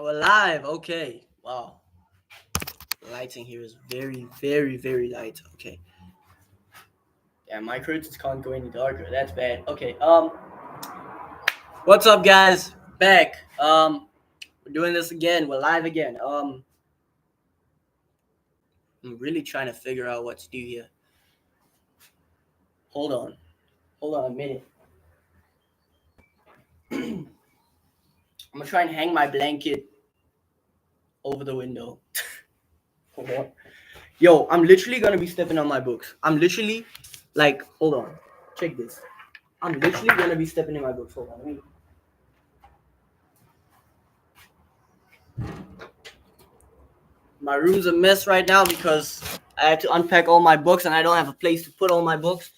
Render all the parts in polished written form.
We're live. Okay. Wow. The lighting here is very, very, very light. Okay. Yeah, my curtains can't go any darker. That's bad. Okay. What's up, guys? Back. We're doing this again. We're live again. I'm really trying to figure out what to do here. Hold on. Hold on a minute. I'm gonna try and hang my blanket over the window. Hold on. Yo, I'm literally gonna be stepping on my books. I'm literally, hold on. Check this. I'm literally gonna be stepping in my books. Hold on. My room's a mess right now because I had to unpack all my books and I don't have a place to put all my books.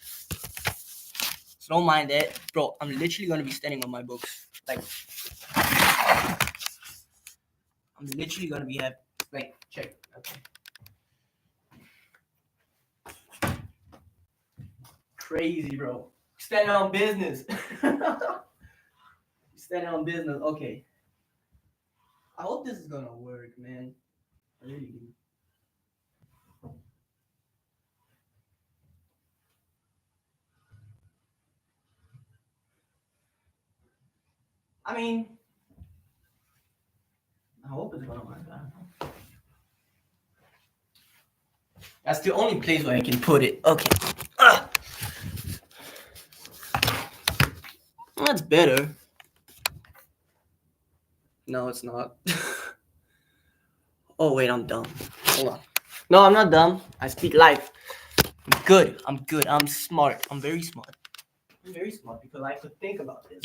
So don't mind that. Bro, I'm literally gonna be standing on my books. I'm literally gonna be check. Okay. Crazy, bro. Standing on business. Standing on business. Okay. I hope this is gonna work, man. I really do. I mean, I hope it's gonna work. I don't know. That's the only place where I can put it. Okay. That's better. No, it's not. Oh, wait, I'm dumb. Hold on. No, I'm not dumb. I speak life. I'm good. I'm smart. I'm very smart. I'm very smart because I could think about this.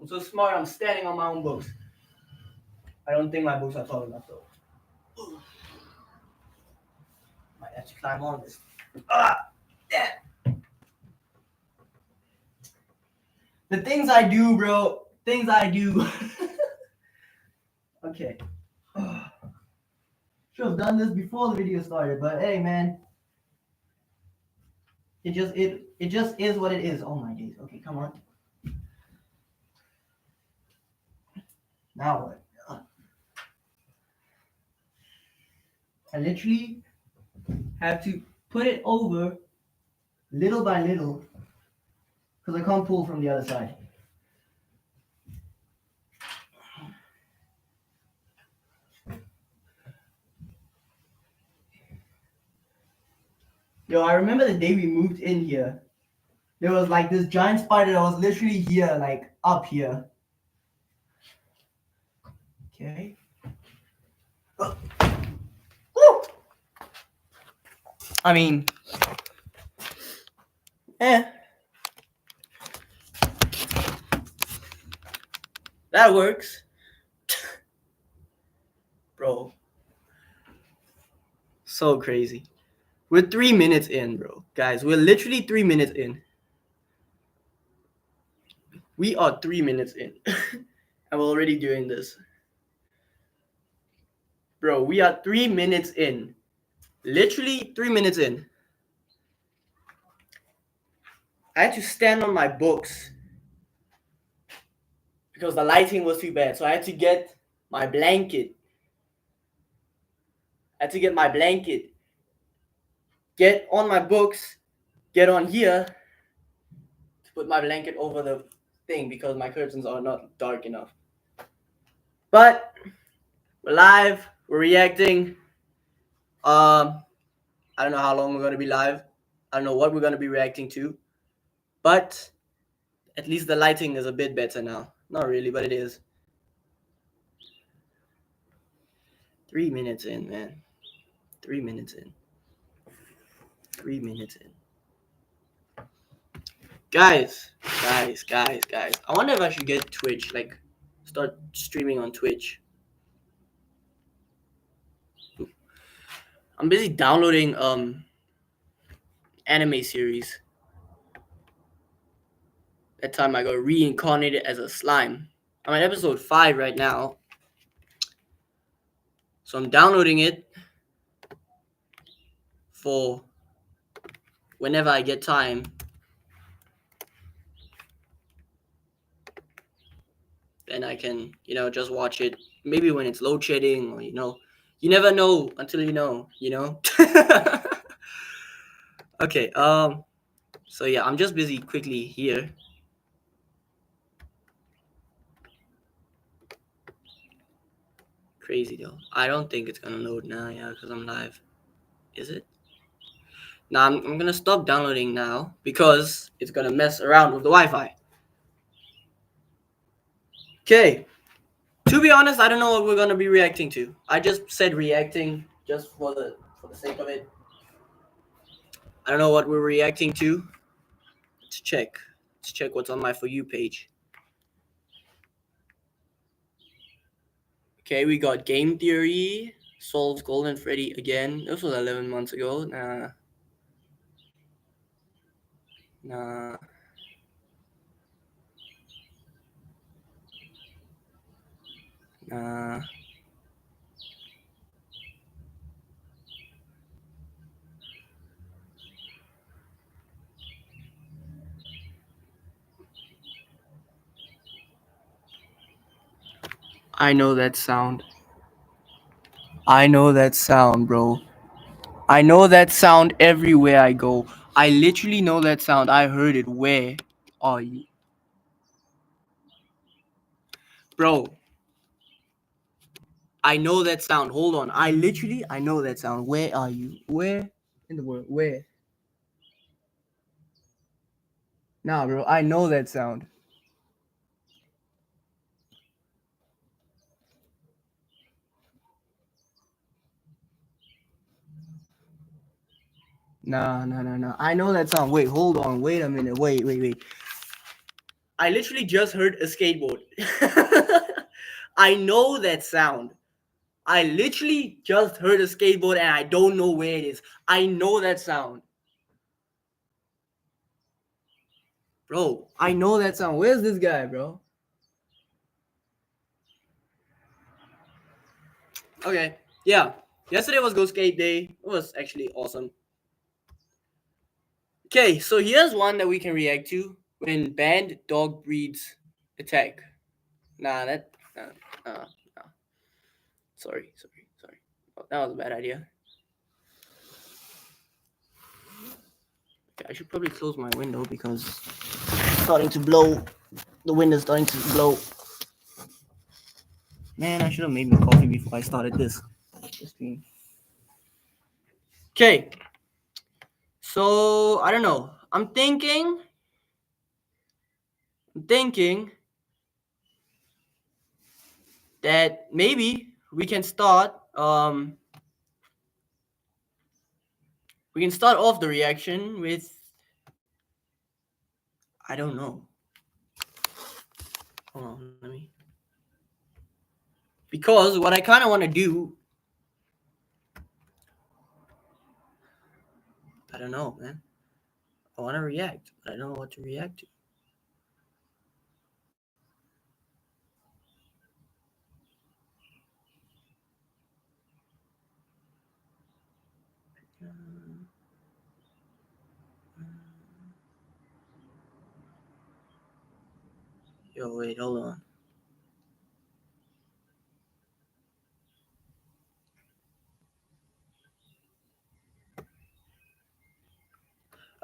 I'm so smart, I'm standing on my own books. I don't think my books are tall enough, though. Might have to climb on this. Yeah. The things I do, bro. Things I do. Okay. Should have done this before the video started, but hey, man. It just is what it is. Oh my days. Okay, come on. Now what? I literally have to put it over little by little because I can't pull from the other side. Yo, I remember the day we moved in here. There was like this giant spider that was literally here, like up here. Okay. Oh. Woo! I mean, that works. Bro. So crazy. We're 3 minutes in, bro. Guys, we're literally 3 minutes in. We are 3 minutes in. And we're already doing this. Bro, we are 3 minutes in. Literally 3 minutes in. I had to stand on my books because the lighting was too bad. So I had to get my blanket. Get on my books, get on here to put my blanket over the thing because my curtains are not dark enough. But we're live, we're reacting. I don't know how long we're gonna be live. I don't know what we're gonna be reacting to. But at least the lighting is a bit better now. Not really, but it is. 3 minutes in, man. 3 minutes in. 3 minutes in. Guys. I wonder if I should get Twitch, start streaming on Twitch. I'm busy downloading anime series. That time I got reincarnated as a slime. I'm at episode 5 right now. So I'm downloading it for whenever I get time. then I can, just watch it. Maybe when it's load shedding, or you never know until you know. Okay. So yeah, I'm just busy quickly here. Crazy though. I don't think it's gonna load now. Yeah, because I'm live. Is it? Now I'm gonna stop downloading now because it's gonna mess around with the Wi-Fi. Okay. To be honest, I don't know what we're gonna be reacting to. I just said reacting just for the sake of it. I don't know what we're reacting to. Let's check. Let's check what's on my For You page. Okay, we got Game Theory, Solves Golden Freddy again. This was 11 months ago. Nah. I know that sound. I know that sound, bro. I know that sound everywhere I go. I literally know that sound. I heard it. Where are you? Bro, I know that sound. Hold on. I know that sound. Where are you? Where in the world? Where? Nah, bro. I know that sound. Nah. I know that sound. Wait, hold on. Wait a minute. Wait. I literally just heard a skateboard. I know that sound. I literally just heard a skateboard and I don't know where it is. I know that sound. Bro, I know that sound. Where's this guy, bro? Okay, yeah. Yesterday was Go Skate Day. It was actually awesome. Okay, so here's one that we can react to when banned dog breeds attack. Nah. Sorry. Oh, that was a bad idea. Okay, I should probably close my window because it's starting to blow. The wind is starting to blow. Man, I should have made me coffee before I started this stream. Okay. So, I don't know. I'm thinking that maybe we can start off the reaction with, I don't know. Hold on, let me. Because what I kind of want to do, I don't know, man. I want to react, but I don't know what to react to. Yo, wait, hold on.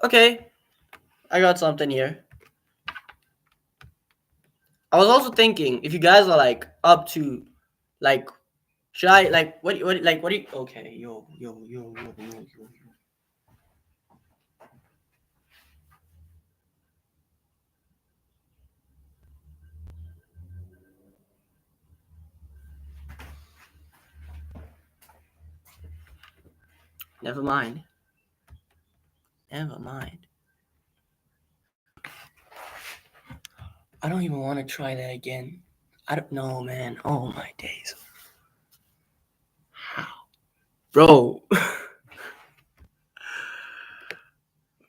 Okay, I got something here. I was also thinking if you guys are like up to, like, should I like what do you? Okay, yo. Never mind. I don't even want to try that again. I don't know, man. Oh my days. How? Bro.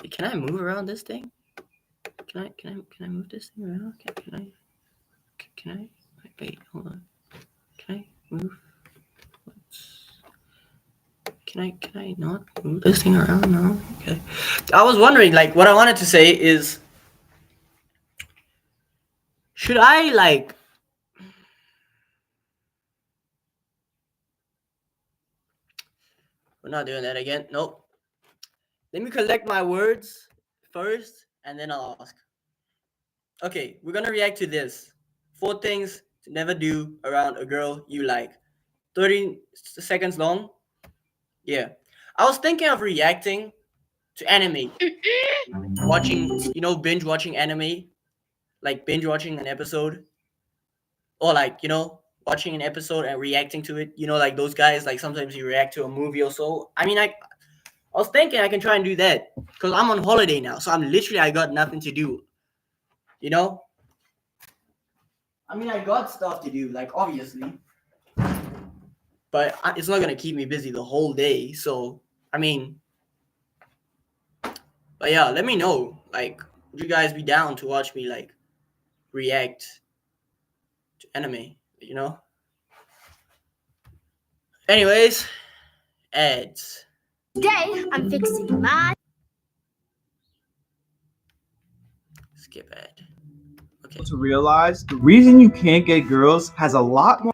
Can I move around this thing? Can I move this thing around? Can I? Wait, hold on. Can I move? Can I not move this thing around? No? Okay. I was wondering, like, what I wanted to say is, should I, like, We're not doing that again. Nope. Let me collect my words first, and then I'll ask. Okay, we're gonna react to this. 4 things to never do around a girl you like. 30 seconds long. Yeah. I was thinking of reacting to anime. Watching, binge watching anime. Like binge watching an episode. Or like, watching an episode and reacting to it. Like those guys, like sometimes you react to a movie or so. I mean, I was thinking I can try and do that. Because I'm on holiday now. So I got nothing to do. You know? I mean, I got stuff to do, like, obviously. But it's not going to keep me busy the whole day. So, I mean, but yeah, let me know. Like, would you guys be down to watch me, like, react to anime? Anyways, ads. Today, I'm fixing my. Skip ad. Okay. To realize the reason you can't get girls has a lot more.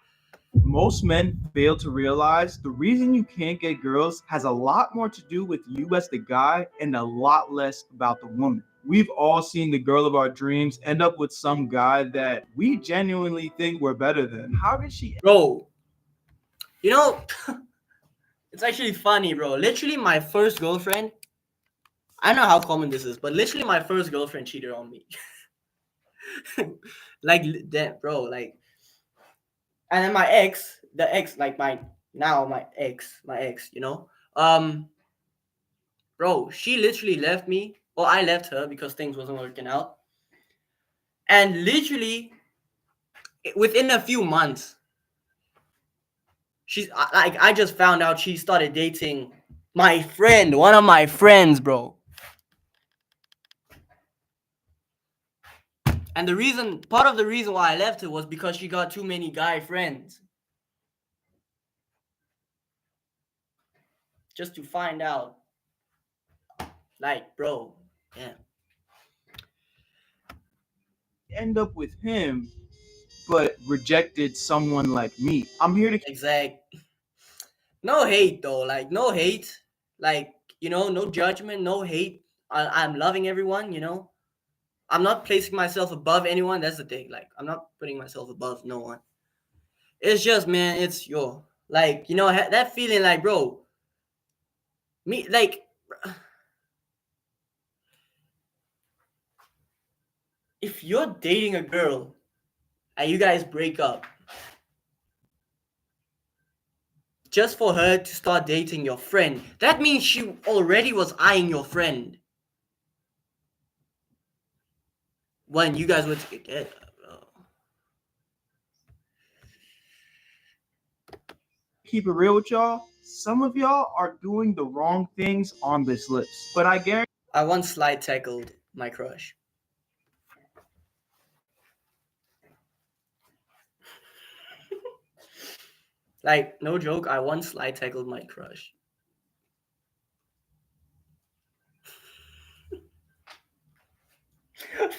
Most men fail to realize the reason you can't get girls has a lot more to do with you as the guy and a lot less about the woman. We've all seen the girl of our dreams end up with some guy that we genuinely think we're better than. How did she? Bro, it's actually funny, bro. Literally, my first girlfriend. I don't know how common this is, but literally, my first girlfriend cheated on me. Like that, bro. Like, and then my ex, like my ex, bro, she literally left me, or I left her because things wasn't working out, and literally within a few months, I just found out she started dating my friend, one of my friends, bro. And part of the reason why I left her was because she got too many guy friends. Just to find out. Like, bro, yeah. End up with him, but rejected someone like me. I'm here to. Exact. No hate, though. Like, no hate. Like, no judgment, no hate. I'm loving everyone, I'm not placing myself above anyone. That's the thing. Like, I'm not putting myself above no one. It's just, man, it's like, that feeling like, bro, me, like, if you're dating a girl and you guys break up, just for her to start dating your friend, that means she already was eyeing your friend when you guys were together. Keep it real with y'all. Some of y'all are doing the wrong things on this list, but I guarantee. I once slide tackled my crush. Like, no joke, I once slide tackled my crush.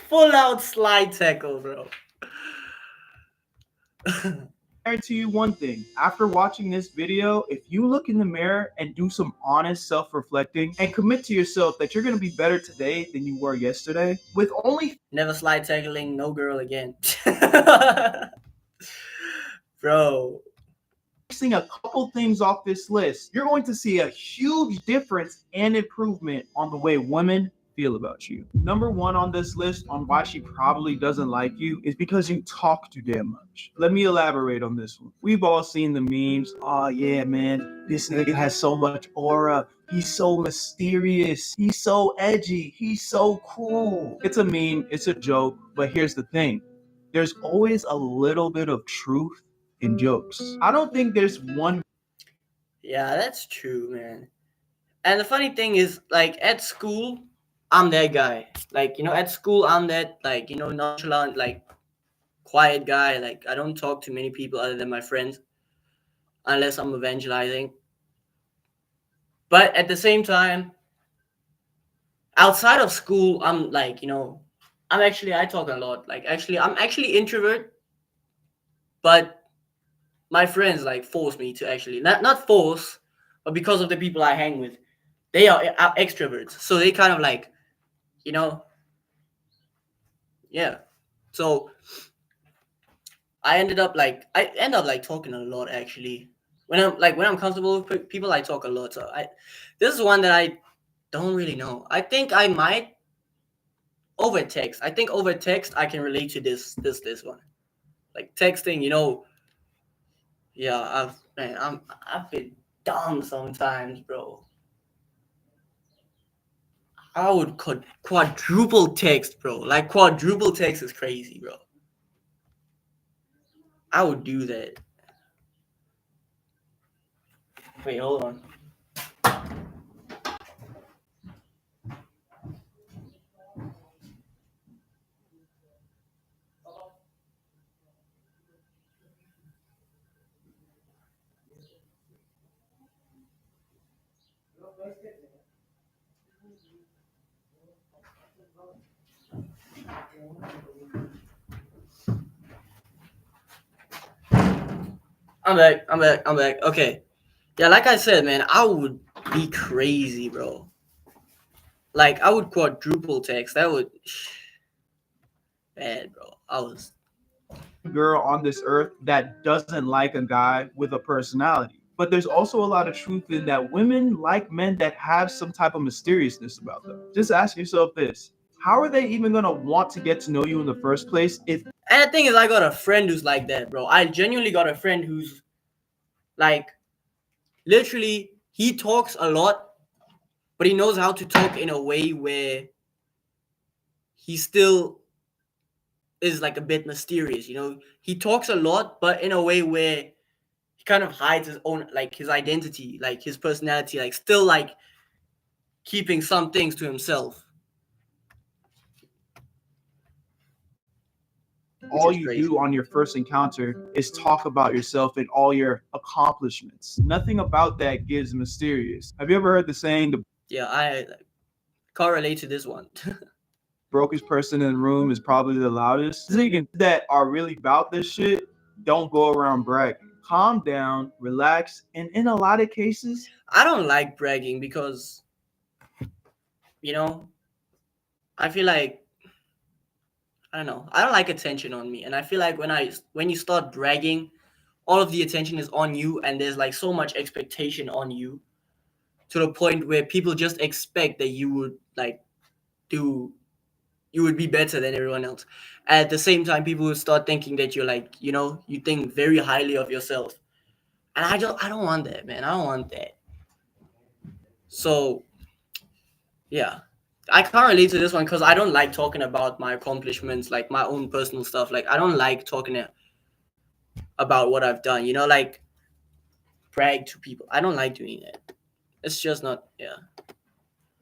Full out slide tackle, bro. Guarantee you one thing. After watching this video, if you look in the mirror and do some honest self-reflecting and commit to yourself that you're going to be better today than you were yesterday, with only never slide tackling no girl again. Bro, fixing a couple things off this list, you're going to see a huge difference and improvement on the way women feel about you. Number one on this list on why she probably doesn't like you is because you talk too damn much. Let me elaborate on this one. We've all seen the memes. Oh yeah, man, this nigga has so much aura. He's so mysterious. He's so edgy. He's so cool. It's a meme. It's a joke. But here's the thing. There's always a little bit of truth in jokes. I don't think there's one. Yeah, that's true, man. And the funny thing is, like, at school, I'm that guy. Like, at school, I'm that, like, nonchalant, like, quiet guy. Like, I don't talk to many people other than my friends unless I'm evangelizing. But at the same time, outside of school, I'm like, I talk a lot. Like, I'm actually introvert, but my friends, like, force me to actually, not force, but because of the people I hang with, they are extroverts. So they kind of like, you know, yeah. So I end up like talking a lot actually. When I'm comfortable with people, I talk a lot. So I this is one that I don't really know. I think I might over text. I think over text I can relate to this one. Like texting, yeah, I've been dumb sometimes, bro. I would quadruple text, bro. Like quadruple text is crazy, bro. I would do that. Wait, hold on. I'm back. I'm back. I'm back. Okay. Yeah, like I said, man, I would be crazy, bro. Like I would quadruple text. That would bad, bro. I was Girl on this earth that doesn't like a guy with a personality. But there's also a lot of truth in that women like men that have some type of mysteriousness about them. Just ask yourself this: how are they even gonna want to get to know you in the first place if and the thing is I got a friend who's like that, bro. I genuinely got a friend who's like literally he talks a lot, but he knows how to talk in a way where he still is like a bit mysterious, He talks a lot, but in a way where he kind of hides his own like his identity, like his personality, like still like keeping some things to himself. Which all is you crazy. do on your first encounter is talk about yourself and all your accomplishments? Nothing about that gives mysterious. Have you ever heard the saying, the Yeah, I like, correlate to this one. brokest person in the room is probably the loudest? Niggas that are really about this shit don't go around bragging. Calm down, relax, and in a lot of cases, I don't like bragging because you know I feel like I don't know. I don't like attention on me, and I feel like when you start bragging, all of the attention is on you, and there's like so much expectation on you to the point where people just expect that you would like do you would be better than everyone else. At the same time, people will start thinking that you're like you think very highly of yourself, and I don't want that, man. I don't want that. So yeah. I can't relate to this one because I don't like talking about my accomplishments, like my own personal stuff. Like I don't like talking about what I've done. Like brag to people. I don't like doing that. It's just not. Yeah.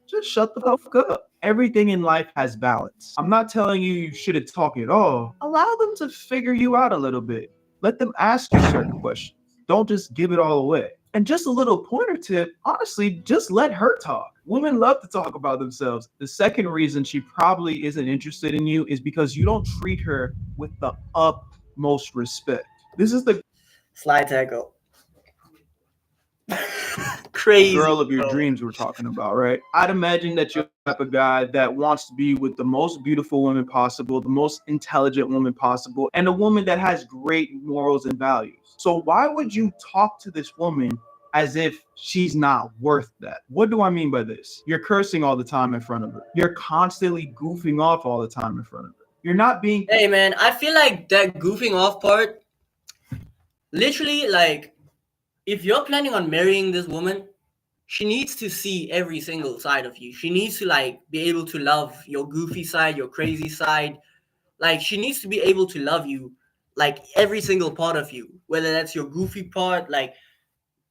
just shut the fuck up. Everything in life has balance. I'm not telling you you shouldn't talk at all. Allow them to figure you out a little bit. Let them ask you certain questions. Don't just give it all away. And just a little pointer tip, honestly, just let her talk. Women love to talk about themselves. The second reason she probably isn't interested in you is because you don't treat her with the utmost respect. This is the Slide tackle. girl Crazy, of your bro. dreams we're talking about, right? I'd imagine that you're the type of guy that wants to be with the most beautiful woman possible, the most intelligent woman possible, and a woman that has great morals and values. So why would you talk to this woman as if she's not worth that? What do I mean by this? You're cursing all the time in front of her. You're constantly goofing off all the time in front of her. You're not being Hey, man. I feel like that goofing off part. Literally, like, if you're planning on marrying this woman, she needs to see every single side of you. She needs to like be able to love your goofy side, your crazy side. Like she needs to be able to love you like every single part of you. Whether that's your goofy part, like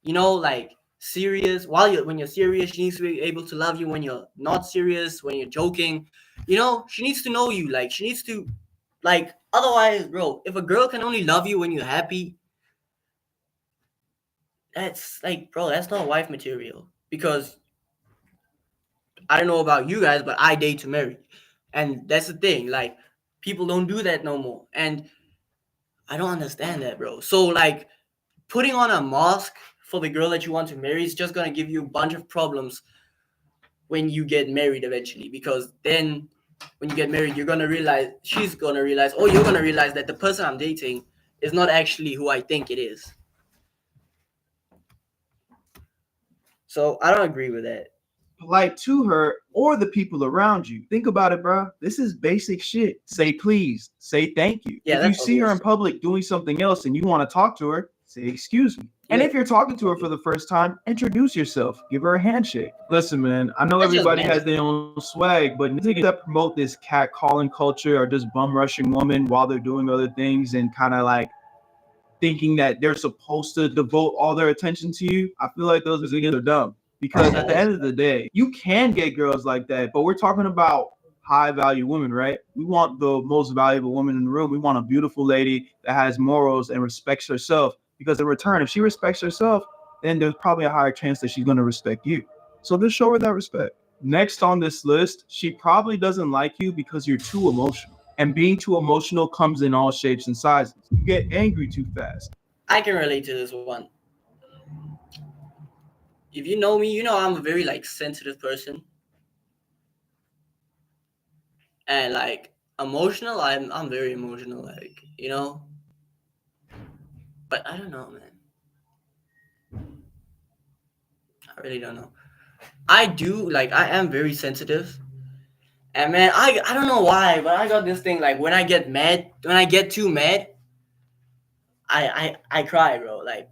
like serious. When you're serious, she needs to be able to love you when you're not serious, when you're joking. She needs to know you. Like she needs to like otherwise, bro, if a girl can only love you when you're happy, that's like, bro, that's not wife material. Because I don't know about you guys, but I date to marry. And that's the thing. Like, people don't do that no more. And I don't understand that, bro. So, like, putting on a mask for the girl that you want to marry is just gonna give you a bunch of problems when you get married eventually. Because then when you get married, she's gonna realize, or you're gonna realize that the person I'm dating is not actually who I think it is. So I don't agree with that. Polite to her or the people around you. Think about it, bro. This is basic shit. Say please. Say thank you. Yeah, if you that's see her in obvious. public doing something else and you want to talk to her, say excuse me. And Yeah. if you're talking to her for the first time, introduce yourself. Give her a handshake. Listen, man, I know That's just everybody men. has their own swag, but niggas that promote this cat calling culture or just bum rushing women while they're doing other things and kind of like thinking that they're supposed to devote all their attention to you, I feel like those niggas are dumb. Because Yeah, at the end of the day, you can get girls like that, but we're talking about high value women, right? We want the most valuable woman in the room. We want a beautiful lady that has morals and respects herself. Because in return, if she respects herself, then there's probably a higher chance that she's going to respect you. So just show her that respect. Next on this list, she probably doesn't like you because you're too emotional. And being too emotional comes in all shapes and sizes. You get angry too fast. I can relate to this one. If you know me, you know I'm a very like sensitive person. And like emotional, I'm very emotional, like, you know. But I don't know, man. I really don't know. I am very sensitive. And man, I don't know why, but I got this thing like when I get too mad, I cry, bro. Like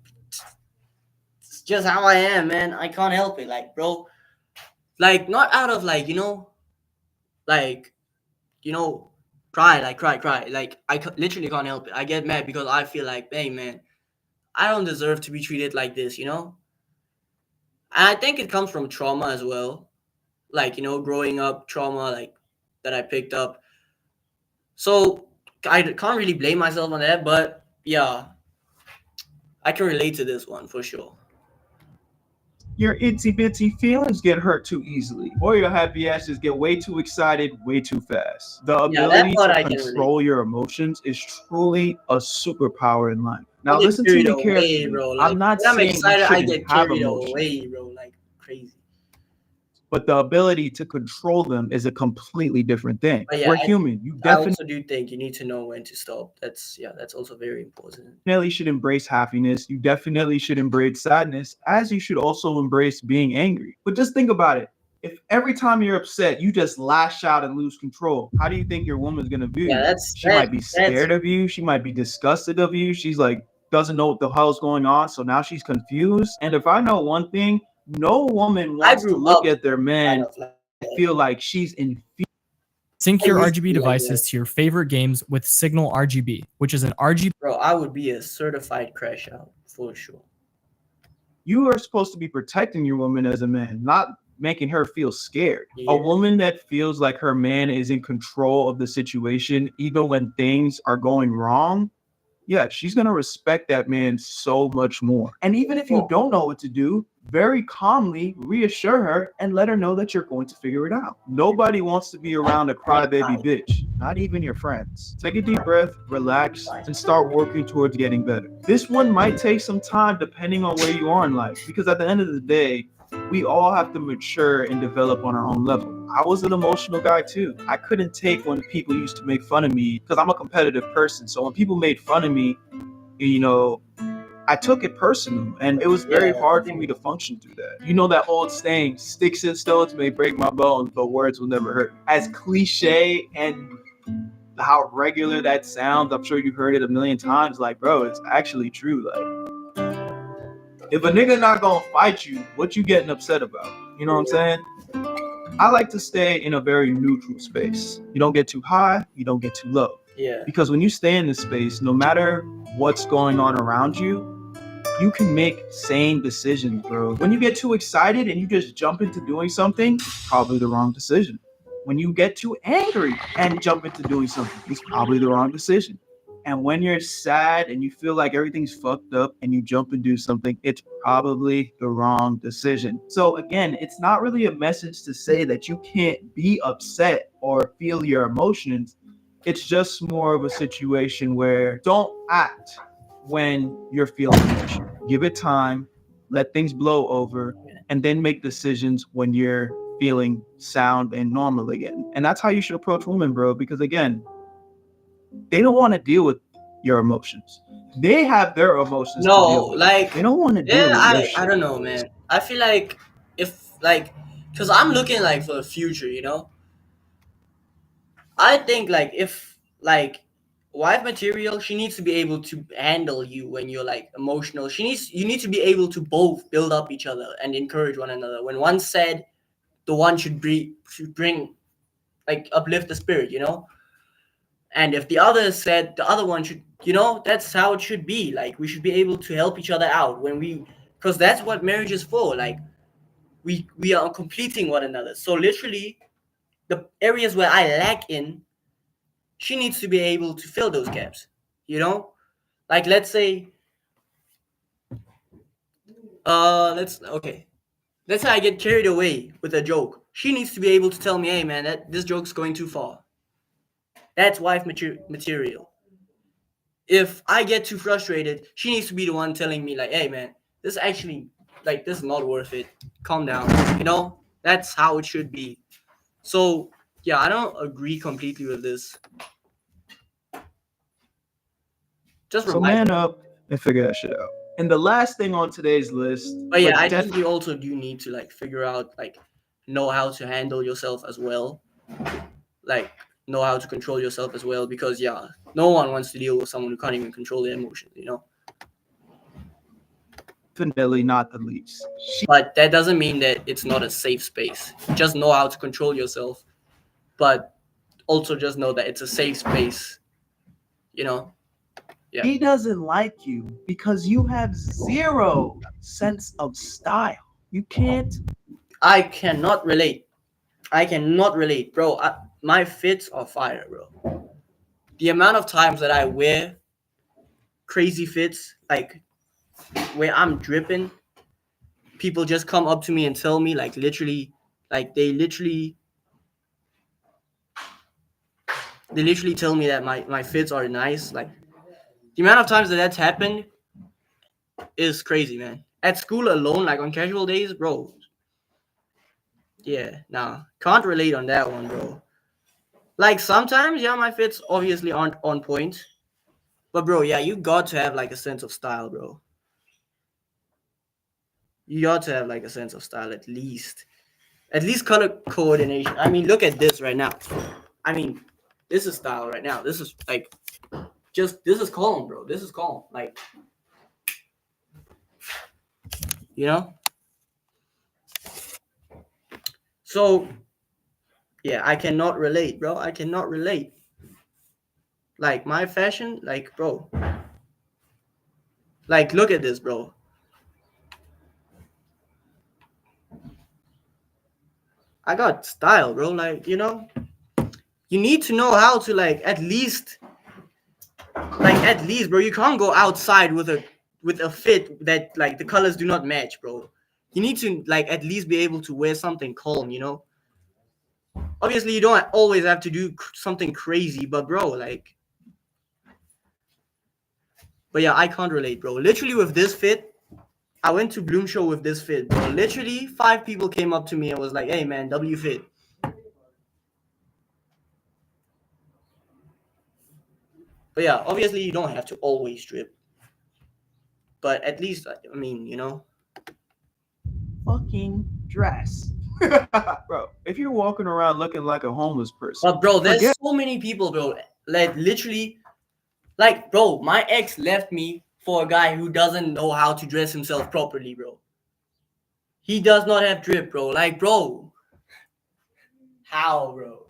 it's just how I am, man. I can't help it. Like, bro, like not out of like, like, you know, cry, like cry. Like literally can't help it. I get mad because I feel like, hey, man, I don't deserve to be treated like this, you know? And I think it comes from trauma as well. Like, growing up trauma, like that I picked up. So I can't really blame myself on that, but yeah, I can relate to this one for sure. Your itsy bitsy feelings get hurt too easily, or your happy asses get way too excited way too fast. The Yeah, that ability part to I can relate. control your emotions is truly a superpower in life. I Now, get listen to carried me away, carefully. bro. Like I'm not when I'm saying you excited, I shouldn't get have carried emotions, away, bro. Like crazy. but the ability to control them is a completely different thing. But yeah, We're human. You I also do think you need to know when to stop. That's also very important. definitely should embrace happiness. You definitely should embrace sadness, as you should also embrace being angry. But just think about it. If every time you're upset, you just lash out and lose control, how do you think your woman's gonna view Yeah, you? that's She that might be that's scared of you. She might be disgusted of you. She's like, doesn't know what the hell's going on. So now she's confused. And if I know one thing, no woman I wants to grew look up at their kind man of like and feel like she's in. Sync I your used to RGB be like devices that. to your favorite games with Signal RGB, which is an RGB Bro, I would be a certified crash out for sure. You are supposed to be protecting your woman as a man, not making her feel scared. Yeah. A woman that feels like her man is in control of the situation, even when things are going wrong, yeah, she's going to respect that man so much more. And even if you don't know what to do, very calmly reassure her and let her know that you're going to figure it out. Nobody wants to be around a crybaby bitch, not even your friends. Take a deep breath, relax, and start working towards getting better. This one might take some time depending on where you are in life, because at the end of the day, we all have to mature and develop on our own level. I was an emotional guy too. I couldn't take when people used to make fun of me because I'm a competitive person. So when people made fun of me, I took it personal, and it was very hard for me to function through that. You know that old saying, sticks and stones may break my bones, but words will never hurt. As cliche and how regular that sounds, I'm sure you've heard it a million times. Like, bro, it's actually true. Like, if a nigga not gonna fight you, what you getting upset about? You know what I'm saying? I like to stay in a very neutral space. You don't get too high, you don't get too low. Yeah. Because when you stay in this space, no matter what's going on around you, you can make sane decisions, bro. When you get too excited and you just jump into doing something, it's probably the wrong decision. When you get too angry and jump into doing something, it's probably the wrong decision. And when you're sad and you feel like everything's fucked up and you jump and do something, it's probably the wrong decision. So again, it's not really a message to say that you can't be upset or feel your emotions. It's just more of a situation where don't act when you're feeling emotional. Give it time, let things blow over, and then make decisions when you're feeling sound and normal again. And that's how you should approach women, bro, because again, they don't want to deal with your emotions. They have their emotions to No, deal with. like, They don't want to yeah, deal with your I shit. don't know, man. I feel like if like, cause I'm looking like for the future, you know. I think like if like wife material, she needs to be able to handle you when you're like emotional. You need to be able to both build up each other and encourage one another. When one said, the one should bring like uplift the spirit, you know. And if the other said, the other one should, you know, that's how it should be. Like we should be able to help each other out when we, because that's what marriage is for. Like we are completing one another. So literally, the areas where I lack in, she needs to be able to fill those gaps. You know, like let's say, let's say I get carried away with a joke. She needs to be able to tell me, hey man, that this joke's going too far. That's wife material. If I get too frustrated, she needs to be the one telling me like, hey man, this actually like this is not worth it. Calm down. You know, that's how it should be. So yeah, I don't agree completely with this. Just So remind man me. up and figure that shit out. And the last thing on today's list, But yeah, I def- think you also do need to like figure out like know how to handle yourself as well. Like know how to control yourself as well because yeah, no one wants to deal with someone who can't even control their emotions, you know? definitely not the least. But that doesn't mean that it's not a safe space. Just know how to control yourself, but also just know that it's a safe space, you know? Yeah. He doesn't like you because you have zero sense of style. You can't. I cannot relate. Bro. My fits are fire, bro. The amount of times that I wear crazy fits, like where I'm dripping, people just come up to me and tell me, like, literally, like, they literally tell me that my fits are nice. Like, the amount of times that that's happened is crazy, man. At school alone, like on casual days, bro. Yeah, nah, can't relate on that one, bro. Like sometimes, yeah, my fits obviously aren't on point, but bro, yeah, you got to have like a sense of style, bro. You got to have like a sense of style at least color coordination. I mean, look at this right now. I mean, this is style right now. This is like this is calm, bro. This is calm, like you know. So yeah, I cannot relate, bro. I cannot relate. Like my fashion, like bro. Like look at this, bro. I got style, bro. Like you know, you need to know how to at least, bro. You can't go outside with a fit that like the colors do not match, bro. You need to like at least be able to wear something calm, you know. Obviously, you don't always have to do something crazy, but bro, like, but yeah, I can't relate, bro. Literally with this fit, I went to Bloom Show with this fit, bro. Literally, 5 people came up to me and was like, "Hey, man, W fit." But yeah, obviously, you don't have to always drip, but at least, I mean, you know. Fucking dress. Bro, if you're walking around looking like a homeless person, But bro, there's forget so many people, bro. Like literally, like bro, my ex left me for a guy who doesn't know how to dress himself properly, bro. He does not have drip, bro. Like, bro, how, bro?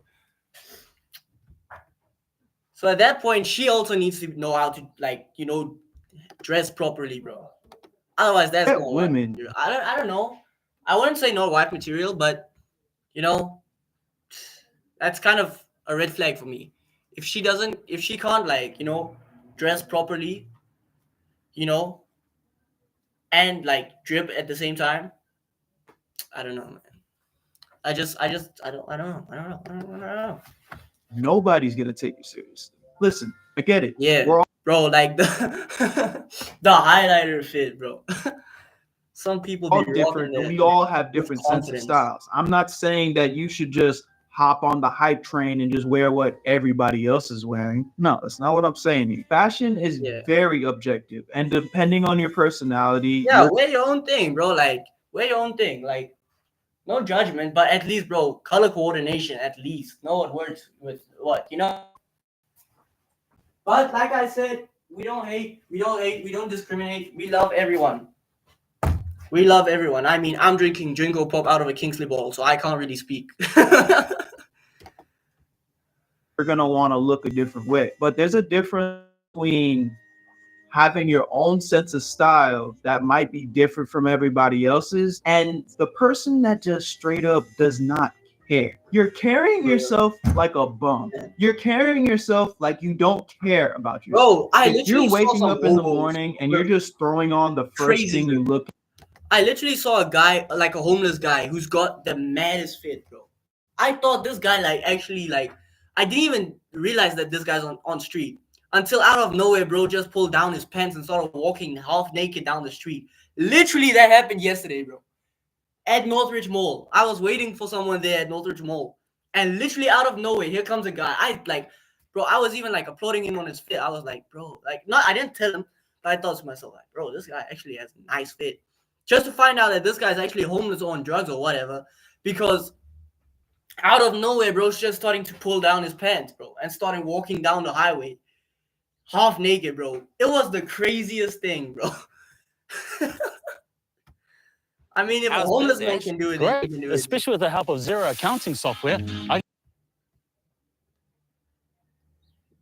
So at that point, she also needs to know how to, like, you know, dress properly, bro. Otherwise, that's not wife women. material. I don't know. I wouldn't say not wife material, but you know, that's kind of a red flag for me. If she can't, like, you know, dress properly, you know, and like drip at the same time, I don't know, man. I don't know. Nobody's gonna take you seriously. Listen, I get it. Yeah, We're all bro, like the the highlighter fit, bro. Some people be all rocking different, and their we all have with different sense of confidence. styles. I'm not saying that you should just hop on the hype train and just wear what everybody else is wearing. No, that's not what I'm saying. Fashion is Yeah. very objective, and depending on your personality, Yeah, your wear your own thing, bro. Like, wear your own thing. Like, no judgment, but at least, bro, color coordination, at least. Know what works with what, you know? But like I said, we don't hate, we don't discriminate. We love everyone. We love everyone. I mean, I'm drinking Jingo Pop out of a Kingsley bottle, so I can't really speak. you're gonna want to look a different way. But there's a difference between having your own sense of style that might be different from everybody else's, and the person that just straight up does not care. You're carrying yourself like a bum. You're carrying yourself like you don't care about yourself. Bro, I If you're literally saw waking some up in the hobos morning and who you're were just throwing on the first crazy thing you good. look I literally saw a guy, like a homeless guy, who's got the maddest fit, bro. I thought this guy, like, actually, like, I didn't even realize that this guy's on street until out of nowhere, bro, just pulled down his pants and started walking half naked down the street. Literally, that happened yesterday, bro. At Northridge Mall. I was waiting for someone there at Northridge Mall. And literally out of nowhere, here comes a guy. Bro, I was even like applauding him on his fit. I was like, bro, like, not, I didn't tell him, but I thought to myself, like, bro, this guy actually has a nice fit. Just to find out that this guy's actually homeless or on drugs or whatever, because out of nowhere, bro's just starting to pull down his pants, bro, and starting walking down the highway, half naked, bro. It was the craziest thing, bro. I mean, if a How's homeless man business? can do it, then he Great, can do it. especially with the help of zero accounting software.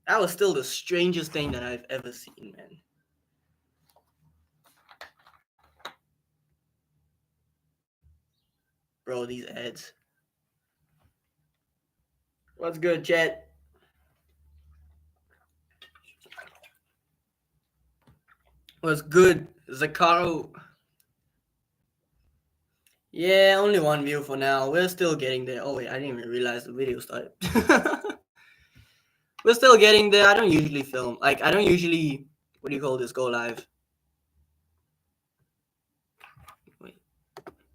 That was still the strangest thing that I've ever seen, man. Bro, these ads. What's good, chat? What's good, Zakaro? Yeah, only one view for now. We're still getting there. Oh wait, I didn't even realize the video started. We're still getting there. I don't usually film. Like, I don't usually, what do you call this, go live. Wait.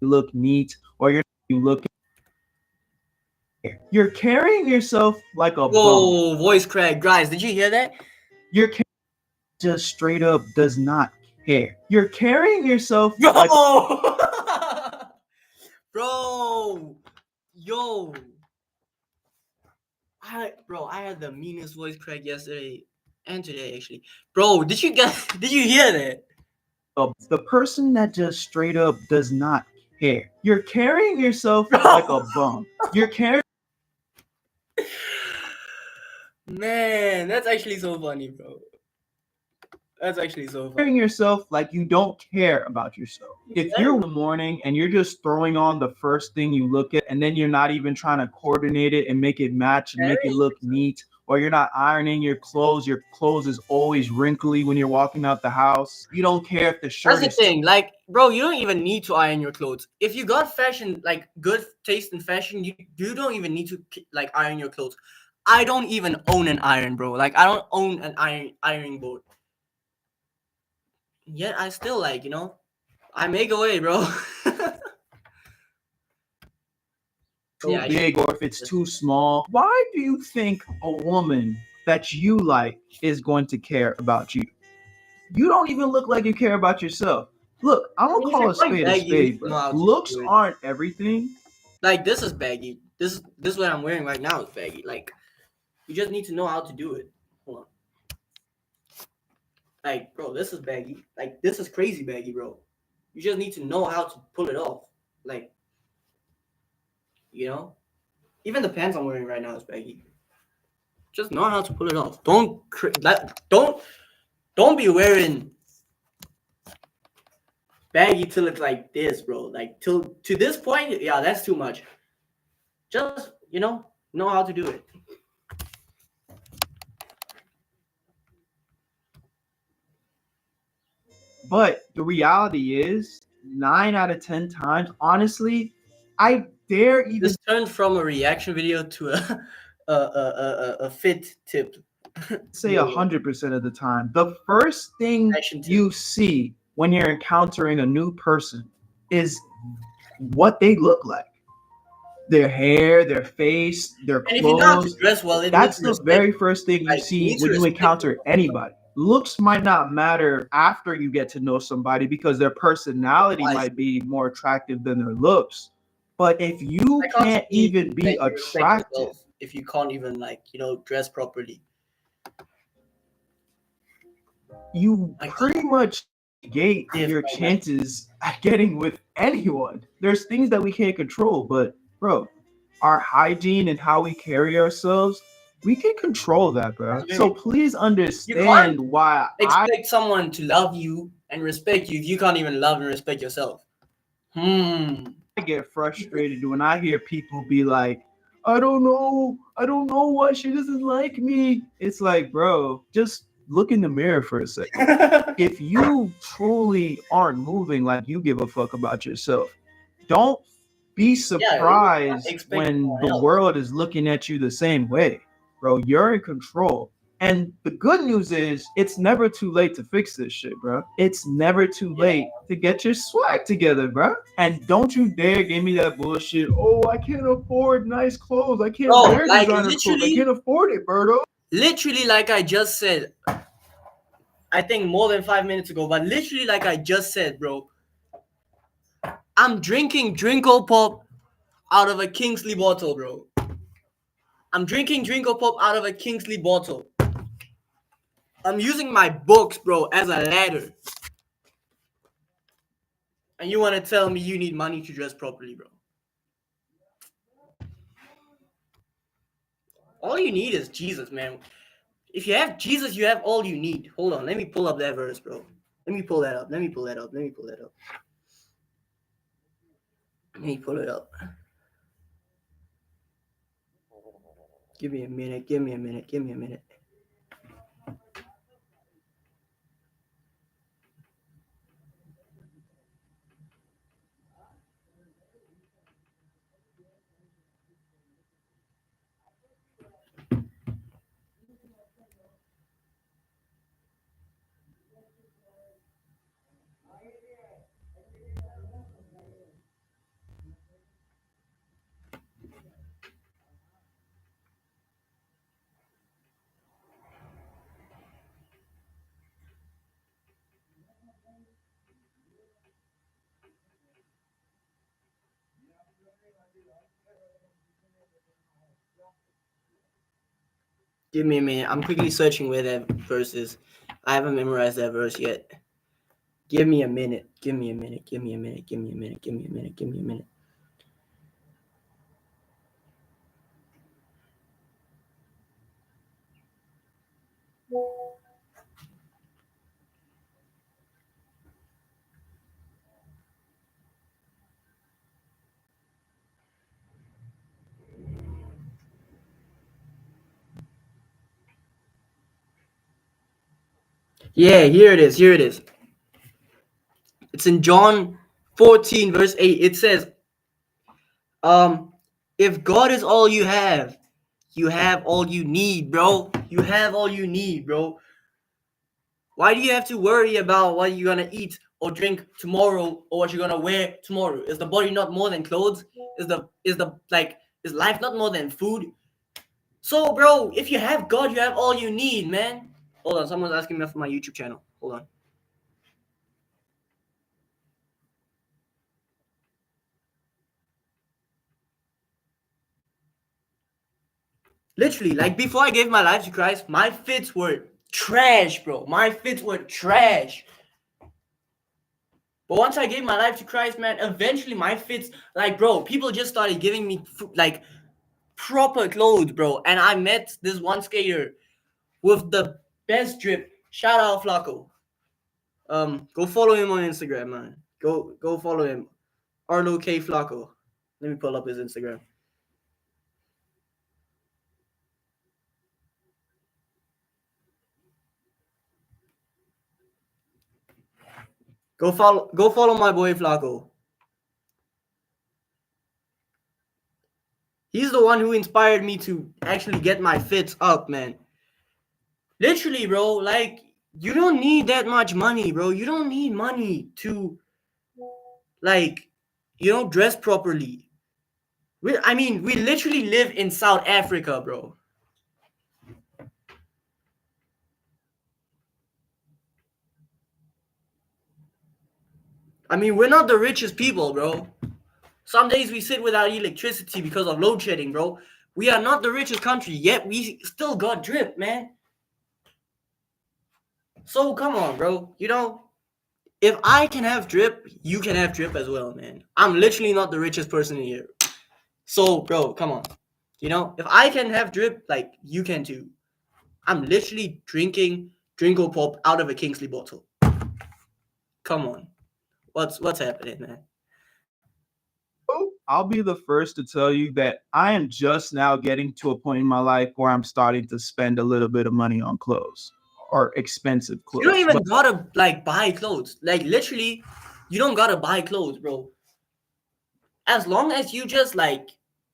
you look neat, or you look. You're carrying yourself like a bum. Whoa, voice crack. Guys, did you hear that? You're just straight up does not care. You're carrying yourself Bro! like Bro! Yo! I had the meanest voice crack yesterday and today, actually. Bro, did you hear that? the person that just straight up does not care. You're carrying yourself like a bum. You're carrying. Man, that's actually so funny, bro. That's actually so funny. Carrying yourself like you don't care about yourself. If you're in the morning and you're just throwing on the first thing you look at, and then you're not even trying to coordinate it and make it match and make it look neat, or you're not ironing your clothes is always wrinkly when you're walking out the house. You don't care if the shirt That's the thing. Like, bro, you don't even need to iron your clothes. If you got fashion, like good taste in fashion, you don't even need to like iron your clothes. I don't even own an iron, bro. Like, I don't own an ironing board. Yet I still, like, you know, I make a way, bro. too big or if it's too small. Why do you think a woman that you like is going to care about you? You don't even look like you care about yourself. Look, I'm gonna call a spade, bro. Looks aren't everything. Like, this is baggy. This what I'm wearing right now is baggy. Like, you just need to know how to do it. Hold on. Like, bro, this is baggy. Like, this is crazy baggy, bro. You just need to know how to pull it off. Like, you know? Even the pants I'm wearing right now is baggy. Just know how to pull it off. Don't be wearing baggy till it's like this, bro. Like, to this point, yeah, that's too much. Just, you know how to do it. But the reality is, 9 out of 10 times, honestly, I dare even This turned from a reaction video to a fit tip. say 100% of the time, the first thing Fashion tip. you see when you're encountering a new person is what they look like. Their hair, their face, their And if you know how to clothes. dress well, it That's needs the respect. very first thing you Like, you see need to when you respect encounter them. anybody. Looks might not matter after you get to know somebody because their personality Wise. might be more attractive than their looks. But if you I can't can't see even that be you respect attractive, yourself if you can't even dress properly. you Like, pretty much negate your different, man. chances at getting with anyone. There's things that we can't control, but bro, our hygiene and how we carry ourselves, we can control that, bro. So please You understand can't why expect someone to love you and respect you if you can't even love and respect yourself. I get frustrated when I hear people be like, I don't know why she doesn't like me. It's like, bro, just look in the mirror for a second. If you truly aren't moving like you give a fuck about yourself, don't be Yeah, you can't surprised expect when someone the else. world is looking at you the same way. Bro, you're in control. And the good news is it's never too late to fix this shit, bro. It's never too late to get your swag together, bro. And don't you dare give me that bullshit. Oh, I can't afford nice clothes. I can't Bro, wear like designer clothes. I can't afford it, Berto. literally, like I just said, I think more than 5 minutes ago, but literally, like I just said, bro, I'm drinking Drinko Pop out of a Kingsley bottle, bro. I'm drinking Drinko Pop out of a Kingsley bottle. I'm using my books, bro, as a ladder. And you want to tell me you need money to dress properly, bro? All you need is Jesus, man. If you have Jesus, you have all you need. Hold on, let me pull up that verse, bro. Let me pull that up. Let me pull that up. Let me pull that up. Let me pull it up. Give me a minute. Give me a minute. Give me a minute. Give me a minute. I'm quickly searching where that verse is. I haven't memorized that verse yet. Give me a minute. Give me a minute. Give me a minute. Give me a minute. Give me a minute. Give me a minute. Yeah, here it is. Here it is. It's in John 14, verse 8. It says, if God is all you have all you need, bro. You have all you need, bro. Why do you have to worry about what you're gonna eat or drink tomorrow or what you're gonna wear tomorrow? Is the body not more than clothes? Is life not more than food? So, bro, if you have God, you have all you need, man. Hold on, someone's asking me for my YouTube channel. Hold on. Literally, like before I gave my life to Christ, my fits were trash, bro. My fits were trash. But once I gave my life to Christ, man, eventually my fits, like, bro, people just started giving me like proper clothes, bro. And I met this one skater with the best drip. Shout out Flacco. Go follow him on Instagram, man. Go follow him. Arlo K Flacco. Let me pull up his Instagram. Go follow my boy Flacco. He's the one who inspired me to actually get my fits up, man. Literally, bro, like You don't need that much money, bro. You don't need money to, like, dress properly. We literally live in South Africa, bro. We're not the richest people, bro. Some days we sit without electricity because of load shedding, bro. We are not the richest country, yet we still got drip, man. So come on, bro. If I can have drip, you can have drip as well, man. I'm literally not the richest person in here. So, bro, come on. If I can have drip, like, you can too. I'm literally drinking Drinko Pop out of a Kingsley bottle. Come on. What's happening, man? I'll be the first to tell you that I am just now getting to a point in my life where I'm starting to spend a little bit of money on clothes or expensive clothes. You don't even gotta, like, buy clothes. Like, literally, you don't gotta buy clothes, bro. As long as you just, like,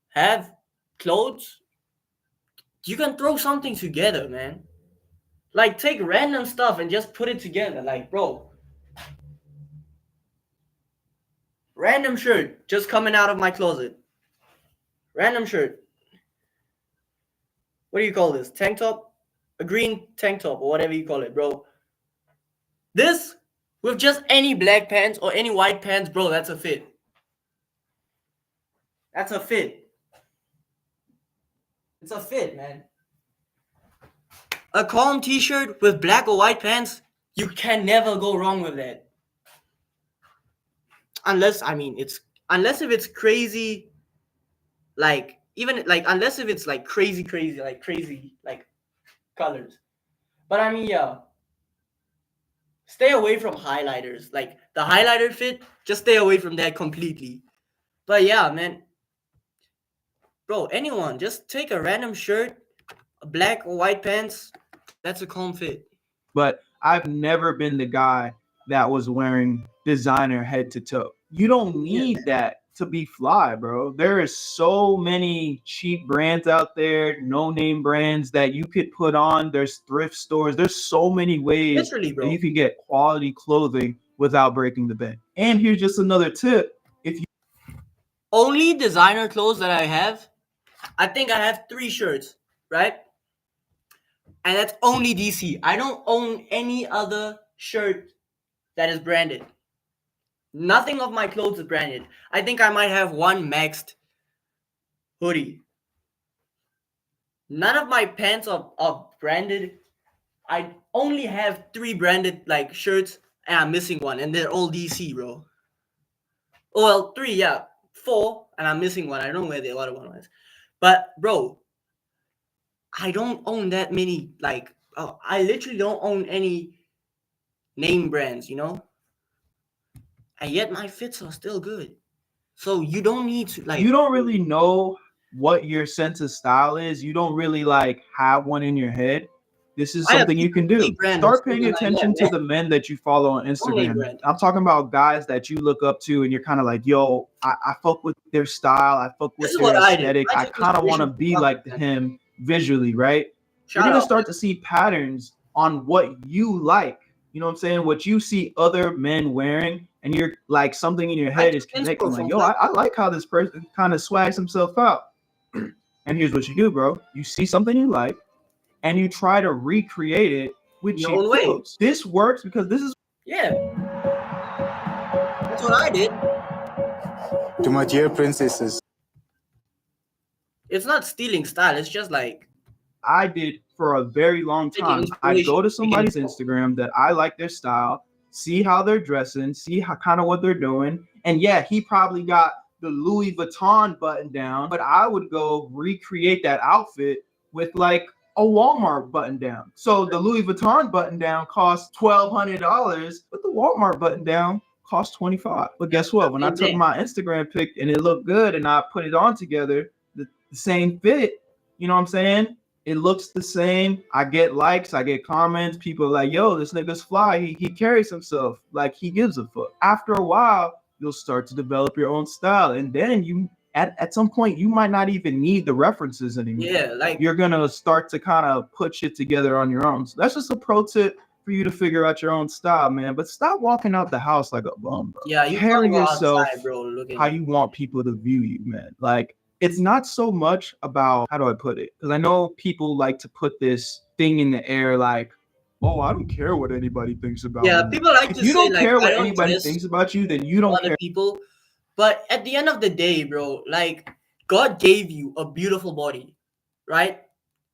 have clothes, you can throw something together, man. Like, take random stuff and just put it together. Like, bro, random shirt just coming out of my closet. Random shirt. What do you call this? Tank top? A green tank top or whatever you call it, bro. This, with just any black pants or any white pants, bro, that's a fit. That's a fit. It's a fit, man. A calm t-shirt with black or white pants, you can never go wrong with that. Unless if it's crazy, like, even, like, unless if it's, like, crazy, like, colors. But yeah. Stay away from highlighters. Like, the highlighter fit, just stay away from that completely. But yeah, man. Bro, anyone, just take a random shirt, a black or white pants. That's a calm fit. But I've never been the guy that was wearing designer head to toe. You don't need that to be fly, bro. There is so many cheap brands out there, no name brands that you could put on. There's thrift stores. There's so many ways Literally, bro. that you can get quality clothing without breaking the bank. And here's just another tip. If you only designer clothes that I have, I think I have 3 shirts, right? And that's only DC. I don't own any other shirt that is branded. Nothing of my clothes is branded. I think I might have 1 maxed hoodie. None of my pants are branded. I only have 3 branded, like, shirts, and I'm missing 1, and they're all DC, bro. Well, 3, yeah. 4, and I'm missing 1. I don't know where the other one was. But, bro, I don't own that many, like, I literally don't own any name brands, And yet my fits are still good. So you don't need to, like... You don't really know what your sense of style is. You don't really, like, have one in your head. This is something you can do. Start paying attention to the men that you follow on Instagram. I'm talking about guys that you look up to and you're kind of like, yo, I fuck with their style. I fuck with their aesthetic. I kind of want to be like him visually, right? You're going to start to see patterns on what you like. You know what I'm saying? What you see other men wearing, and you're like, something in your head is connecting. Like, yo, I like how this person kind of swags himself out. And here's what you do, bro. You see something you like, and you try to recreate it with cheap clothes. This works because this is... Yeah. That's what I did. To my dear princesses. It's not stealing style. It's just like... I did for a very long time. I go to somebody's Instagram that I like their style, see how they're dressing, see how kind of what they're doing. And yeah, he probably got the Louis Vuitton button down, but I would go recreate that outfit with, like, a Walmart button down. So the Louis Vuitton button down costs $1,200, but the Walmart button down costs $25. But guess what? When I took my Instagram pic and it looked good and I put it on together, the same fit, you know what I'm saying? It looks the same. I get likes, I get comments. People are like, yo, this nigga's fly. He carries himself like he gives a fuck. After a while, you'll start to develop your own style. And then you, at some point, you might not even need the references anymore. Yeah, like, you're gonna start to kind of put shit together on your own. So that's just a pro tip for you to figure out your own style, man. But stop walking out the house like a bum, bro. Yeah, you Carry can't go yourself outside, bro. Looking how you want people to view you, man. Like, it's not so much about, how do I put it? Because I know people like to put this thing in the air like, oh, I don't care what anybody thinks about Yeah, me. people like If to you say don't like care I what don't anybody dress thinks about you, then you don't other care. people. But at the end of the day, bro, like God gave you a beautiful body, right?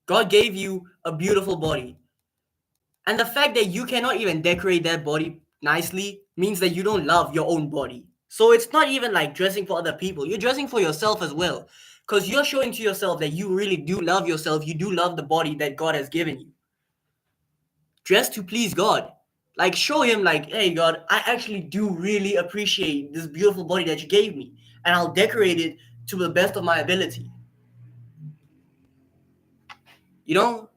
God gave you a beautiful body. And the fact that you cannot even decorate that body nicely means that you don't love your own body. So it's not even like dressing for other people. You're dressing for yourself as well. Because you're showing to yourself that you really do love yourself. You do love the body that God has given you. Dress to please God. Like show him like, hey God, I actually do really appreciate this beautiful body that you gave me. And I'll decorate it to the best of my ability. You know?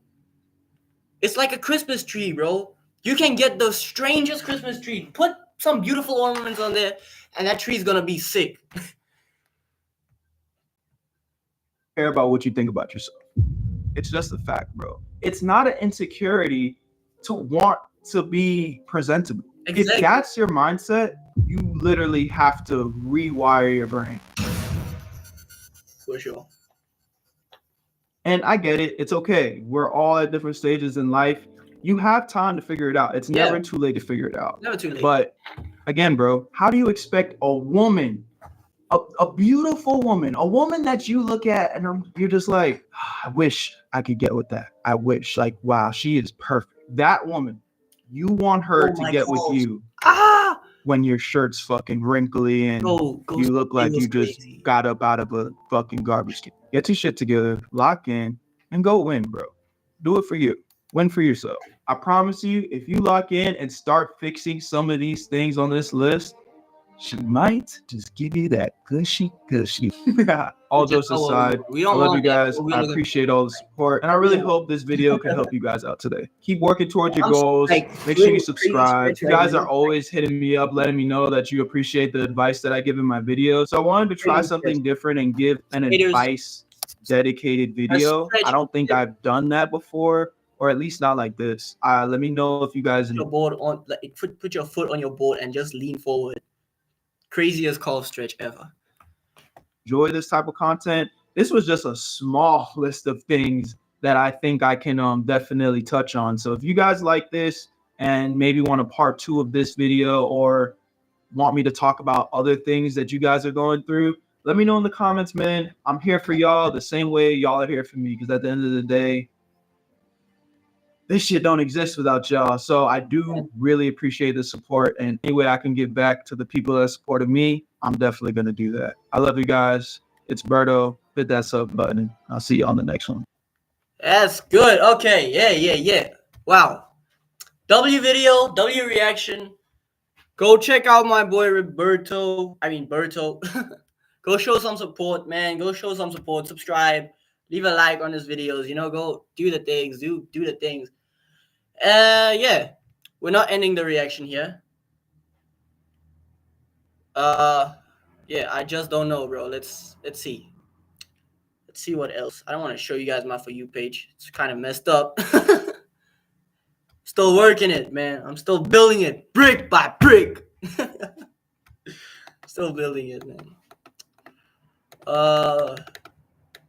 It's like a Christmas tree, bro. You can get the strangest Christmas tree. Put some beautiful ornaments on there, and that tree's gonna be sick. Care about what you think about yourself. It's just a fact, bro. It's not an insecurity to want to be presentable. Exactly. If that's your mindset, you literally have to rewire your brain. For sure. And I get it. It's okay. We're all at different stages in life. You have time to figure it out. It's never Yeah. too late to figure it out. Never too late. But again, bro, how do you expect a woman, a beautiful woman, a woman that you look at and you're just like, I wish I could get with that. I wish, like, wow, she is perfect. That woman, you want her Oh to my get with gosh. you Ah! when your shirt's fucking wrinkly and Go you look like goes you just crazy. got up out of a fucking garbage can. Get your shit together, lock in, and go win, bro. Do it for you. Win for yourself. I promise you, if you lock in and start fixing some of these things on this list, she might just give you that gushy. All jokes aside, We I don't love want you guys. that. We're I looking appreciate all the support. And I really hope this video can help you guys out today. Keep working towards your I'm goals. like Make sure doing you crazy subscribe. stretch You right guys are now. always hitting me up, letting me know that you appreciate the advice that I give in my videos. So I wanted to try Crazy something stretch. different and give an Haters, advice dedicated video. stretch I don't think I've done that before, or at least not like this. Let me know if you guys your board on like put your foot on your board and just lean forward. Craziest calf stretch ever. enjoy this type of content. This was just a small list of things that I think I can definitely touch on. So if you guys like this and maybe want a part 2 of this video or want me to talk about other things that you guys are going through, let me know in the comments, man. I'm here for y'all the same way y'all are here for me, because at the end of the day, this shit don't exist without y'all. So I do really appreciate the support, and any way I can give back to the people that supported me, I'm definitely going to do that. I love you guys. It's Berto. Hit that sub button. I'll see you on the next one. That's good. Okay. Yeah. Wow. W video, W reaction. Go check out my boy Roberto. Berto. Go show some support, man. Go show some support. Subscribe. Leave a like on his videos. You know, go do the things. Do the things. Yeah. We're not ending the reaction here. Yeah, I just don't know, bro. Let's see. Let's see what else. I don't want to show you guys my For You page. It's kind of messed up. Still working it, man. I'm still building it brick by brick. Still building it, man. But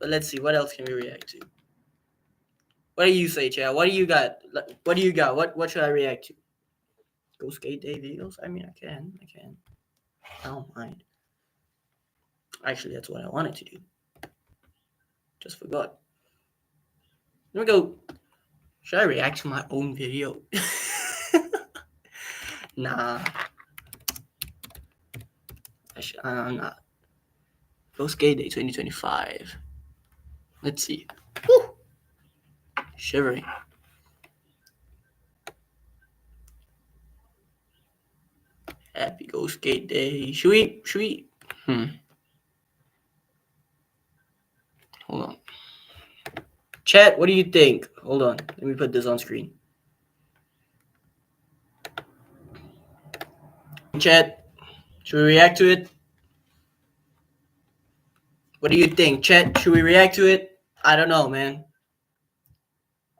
let's see. What else can we react to? What do you say, Chad? What do you got? What do you got? What should I react to? Go skate day videos? I mean, I can. I don't mind. Actually, that's what I wanted to do. Just forgot. Let me go. Should I react to my own video? Nah. I'm not. Go skate day 2025. Let's see. Woo! Shivering. Happy Go Skate Day. Should we? Hold on. Chat, what do you think? Hold on. Let me put this on screen. Chat, should we react to it? What do you think? Chat, should we react to it? I don't know, man.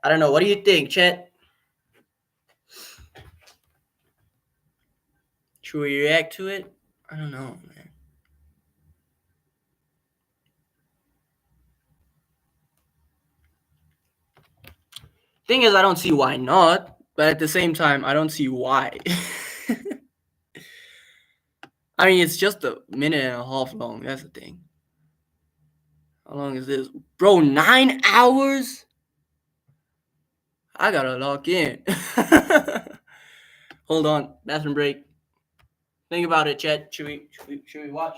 I don't know. What do you think, chat? Should we react to it? I don't know, man. Thing is, I don't see why not, but at the same time, I don't see why. I mean, it's just a minute and a half long. That's the thing. How long is this? Bro, 9 hours? I gotta lock in. Hold on. Bathroom break. Think about it, chat. Should we watch?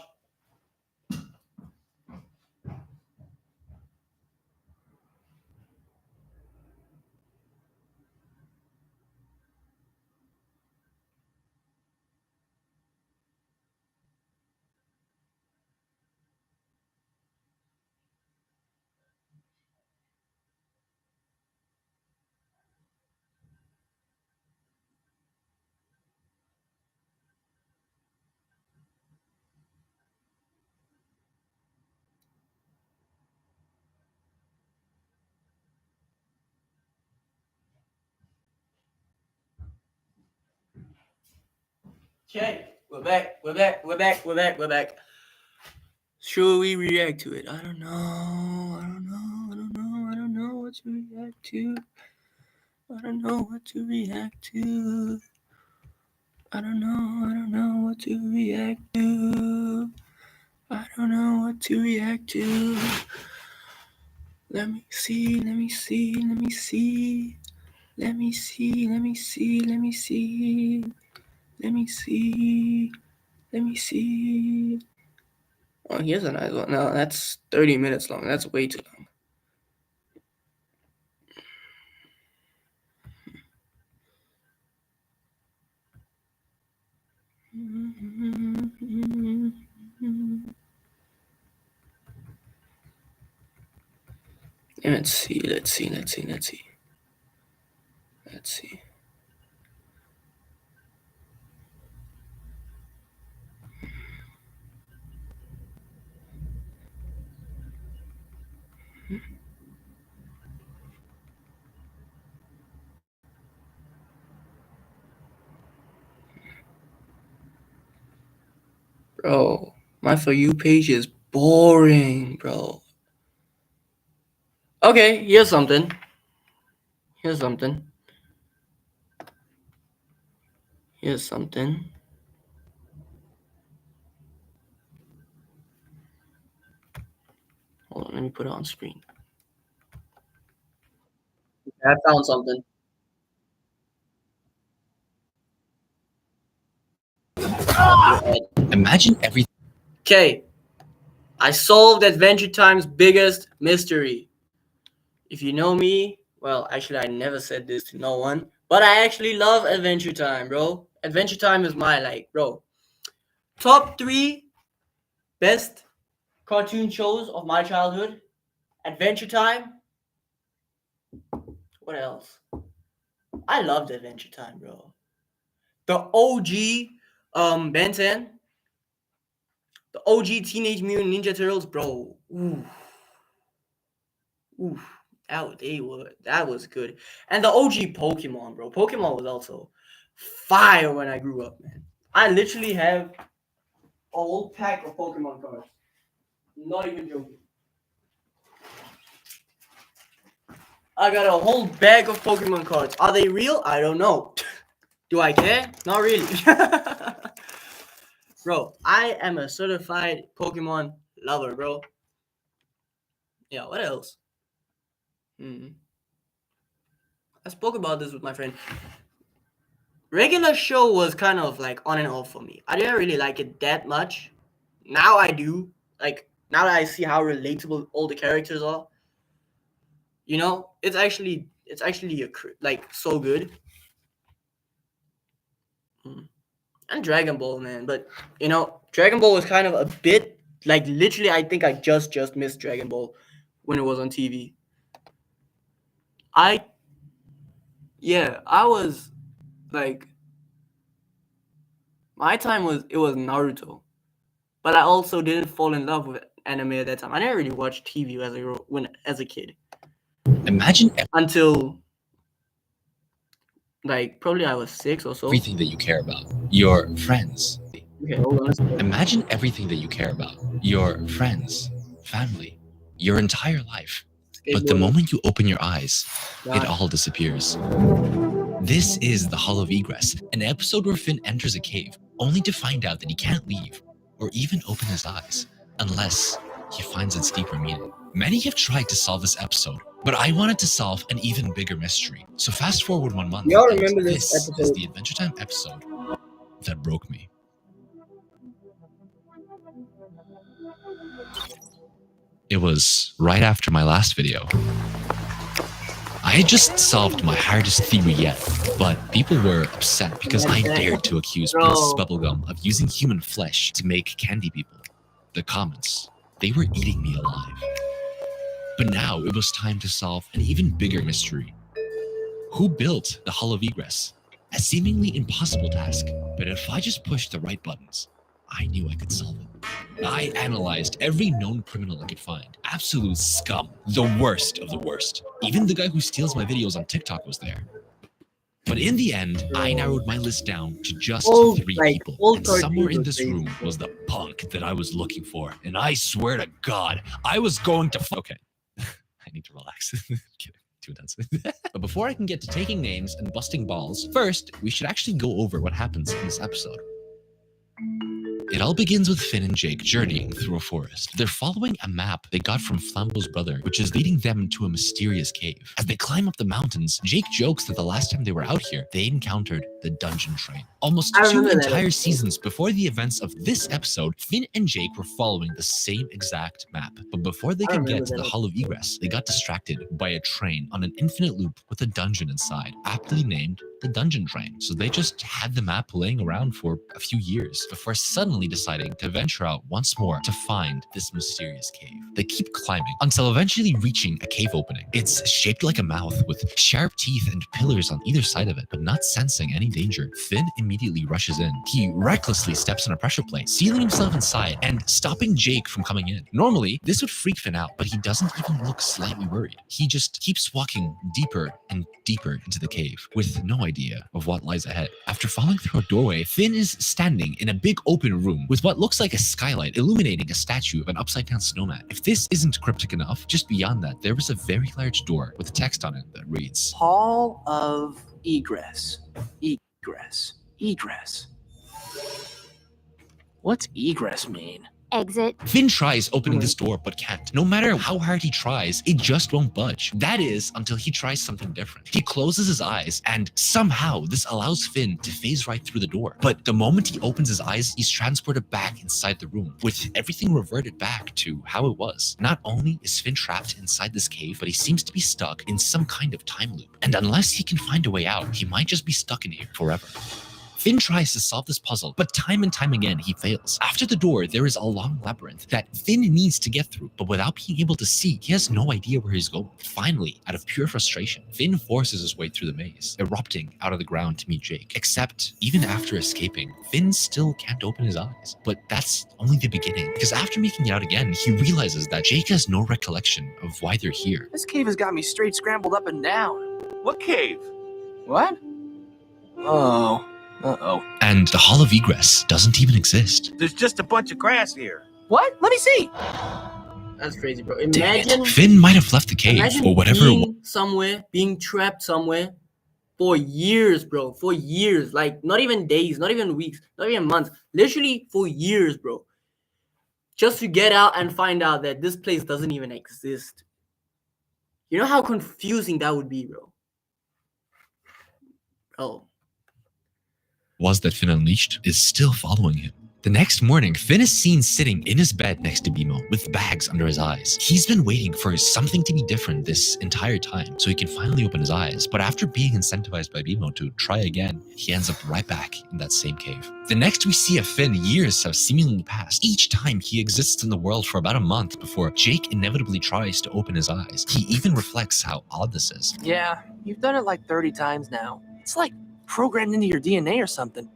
Okay, we're back. Should we react to it? I don't know what to react to. I don't know what to react to. I don't know what to react to. I don't know what to react to. Let me see. Oh, here's a nice one. No, that's 30 minutes long. That's way too long. Let's see. Bro, my For You page is boring, bro. Okay, here's something. Hold on, let me put it on screen. I found something. Imagine everything. Okay, I solved Adventure Time's biggest mystery. If you know me, well, actually, I never said this to no one, but I actually love Adventure Time, bro. Adventure Time is my, bro. Top 3 best cartoon shows of my childhood. Adventure Time. What else? I loved Adventure Time, bro. The OG Ben 10. The OG Teenage Mutant Ninja Turtles, bro. Ooh. That was good. And the OG Pokemon, bro. Pokemon was also fire when I grew up, man. I literally have a whole pack of Pokemon cards. Not even joking. I got a whole bag of Pokemon cards. Are they real? I don't know. Do I care? Not really. Bro, I am a certified Pokemon lover, bro. Yeah, what else? I spoke about this with my friend. Regular show was kind of like on and off for me. I didn't really like it that much. Now I do. Like, now that I see how relatable all the characters are, you know, it's actually so good. And Dragon Ball, man. But, you know, Dragon Ball was kind of a bit, like, literally, I think I just missed Dragon Ball when it was on TV. I was, like, my time was Naruto. But I also didn't fall in love with anime at that time. I didn't really watch TV as a kid. Imagine Until Like probably I was 6 or so. everything that you care about, your friends. Okay, hold on a second. Imagine everything that you care about, your friends, family, your entire life. But the Skateboarding. moment you open your eyes, it God. all disappears. This is The Hall of Egress, an episode where Finn enters a cave, only to find out that he can't leave, or even open his eyes, unless he finds its deeper meaning. Many have tried to solve this episode, but I wanted to solve an even bigger mystery. So fast forward 1 month, Y'all and remember this is episode? the Adventure Time episode that broke me. It was right after my last video. I had just solved my hardest theory yet, but people were upset because I dared to accuse Bro. Princess Bubblegum of using human flesh to make candy people. The comments, they were eating me alive. But now it was time to solve an even bigger mystery. Who built the Hall of Egress? A seemingly impossible task, but if I just pushed the right buttons, I knew I could solve it. I analyzed every known criminal I could find. Absolute scum. The worst of the worst. Even the guy who steals my videos on TikTok was there. But in the end, I narrowed my list down to just Old, 3 like, people. old And somewhere cartoons in were this crazy. room was the punk that I was looking for. And I swear to God, I was going to... Okay. I need to relax. Kidding. Too intense. But before I can get to taking names and busting balls, first, we should actually go over what happens in this episode. It all begins with Finn and Jake journeying through a forest. They're following a map they got from Flambeau's brother, which is leading them to a mysterious cave. As they climb up the mountains, Jake jokes that the last time they were out here, they encountered the dungeon train. Almost I 2 remember that entire episode. seasons before the events of this episode, Finn and Jake were following the same exact map. But before they I could remember get to the that. Hall of Egress, they got distracted by a train on an infinite loop with a dungeon inside, aptly named the Dungeon Train. So they just had the map laying around for a few years before suddenly deciding to venture out once more to find this mysterious cave. They keep climbing until eventually reaching a cave opening. It's shaped like a mouth with sharp teeth and pillars on either side of it, but not sensing any danger. Finn immediately rushes in. He recklessly steps on a pressure plate, sealing himself inside and stopping Jake from coming in. Normally, this would freak Finn out, but he doesn't even look slightly worried. He just keeps walking deeper and deeper into the cave with no idea of what lies ahead. After falling through a doorway, Finn is standing in a big open room with what looks like a skylight illuminating a statue of an upside-down snowman. If this isn't cryptic enough, just beyond that, there is a very large door with a text on it that reads, Hall of Egress. Egress. Egress. What's egress mean? Exit. Finn tries opening this door but can't. No matter how hard he tries, it just won't budge. That is, until he tries something different. He closes his eyes and somehow this allows Finn to phase right through the door. But the moment he opens his eyes, he's transported back inside the room with everything reverted back to how it was. Not only is Finn trapped inside this cave, but he seems to be stuck in some kind of time loop. And unless he can find a way out, he might just be stuck in here forever. Finn tries to solve this puzzle, but time and time again, he fails. After the door, there is a long labyrinth that Finn needs to get through, but without being able to see, he has no idea where he's going. Finally, out of pure frustration, Finn forces his way through the maze, erupting out of the ground to meet Jake. Except, even after escaping, Finn still can't open his eyes. But that's only the beginning, because after making it out again, he realizes that Jake has no recollection of why they're here. This cave has got me straight scrambled up and down. What cave? What? Oh. Uh-oh. And the Hall of Egress doesn't even exist. There's just a bunch of grass here. What? Let me see. That's crazy, bro. Dang Imagine, it. Finn might have left the cave, imagine or whatever it was. being somewhere, being trapped somewhere for years, bro. For years. Like, not even days, not even weeks, not even months. Literally for years, bro. Just to get out and find out that this place doesn't even exist. You know how confusing that would be, bro? Bro. Was that Finn Unleashed is still following him. The next morning, Finn is seen sitting in his bed next to Bimo with bags under his eyes. He's been waiting for something to be different this entire time so he can finally open his eyes. But after being incentivized by Bimo to try again, he ends up right back in that same cave. The next we see of Finn, years have seemingly passed. Each time he exists in the world for about a month before Jake inevitably tries to open his eyes. He even reflects how odd this is. Yeah, you've done it like 30 times now. It's like programmed into your DNA or something.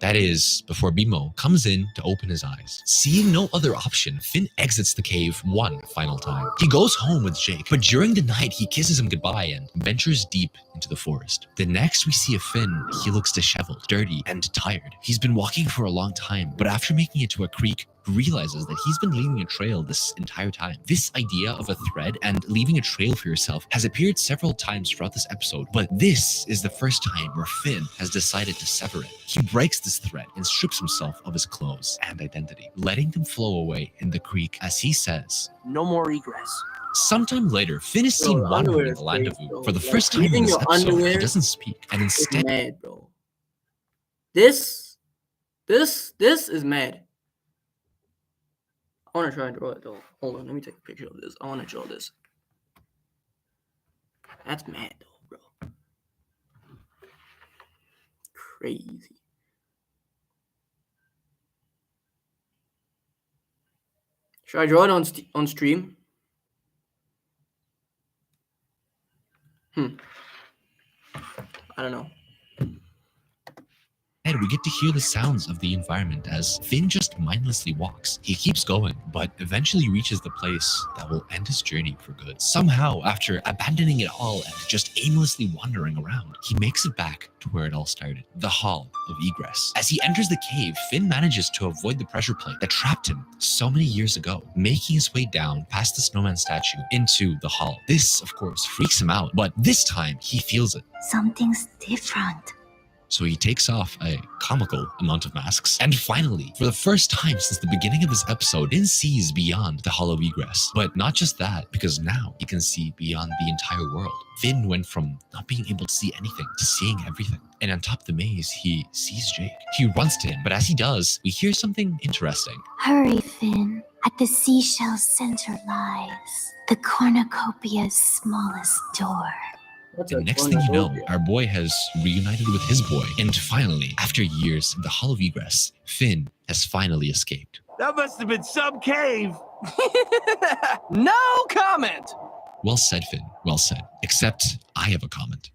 That is, before Bimo comes in to open his eyes. Seeing no other option, Finn exits the cave one final time. He goes home with Jake, but during the night he kisses him goodbye and ventures deep into the forest. The next we see of Finn, he looks disheveled, dirty, and tired. He's been walking for a long time, but after making it to a creek, realizes that he's been leaving a trail this entire time. This idea of a thread and leaving a trail for yourself has appeared several times throughout this episode, but this is the first time where Finn has decided to sever it. He breaks this thread and strips himself of his clothes and identity, letting them flow away in the creek as he says, No more egress. Sometime later, Finn is Bro, seen the wandering underwear in is the land crazy, of bro. Wu. For the Like, first time in leaving this your episode, he underwear doesn't speak, and It's instead mad, bro. This is mad. I want to try and draw it though. Hold on, let me take a picture of this. I want to draw this. That's mad though, bro. Crazy. Should I draw it on stream? I don't know. we get to hear the sounds of the environment as Finn just mindlessly walks. He keeps going, but eventually reaches the place that will end his journey for good. Somehow, after abandoning it all and just aimlessly wandering around, he makes it back to where it all started, the Hall of Egress. As he enters the cave, Finn manages to avoid the pressure plate that trapped him so many years ago, making his way down past the snowman statue into the hall. This, of course, freaks him out, but this time he feels it. Something's different. So he takes off a comical amount of masks. And finally, for the first time since the beginning of this episode, Finn sees beyond the Hall of Egress. But not just that, because now he can see beyond the entire world. Finn went from not being able to see anything to seeing everything. And on top of the maze, he sees Jake. He runs to him, but as he does, we hear something interesting. Hurry, Finn. At the seashell's center lies the cornucopia's smallest door. What's The a next thing you know, cornucopia? our boy has reunited with his boy. And finally, after years in the Hall of Egress, Finn has finally escaped. That must have been some cave. No comment. Well said, Finn. Well said. Except I have a comment.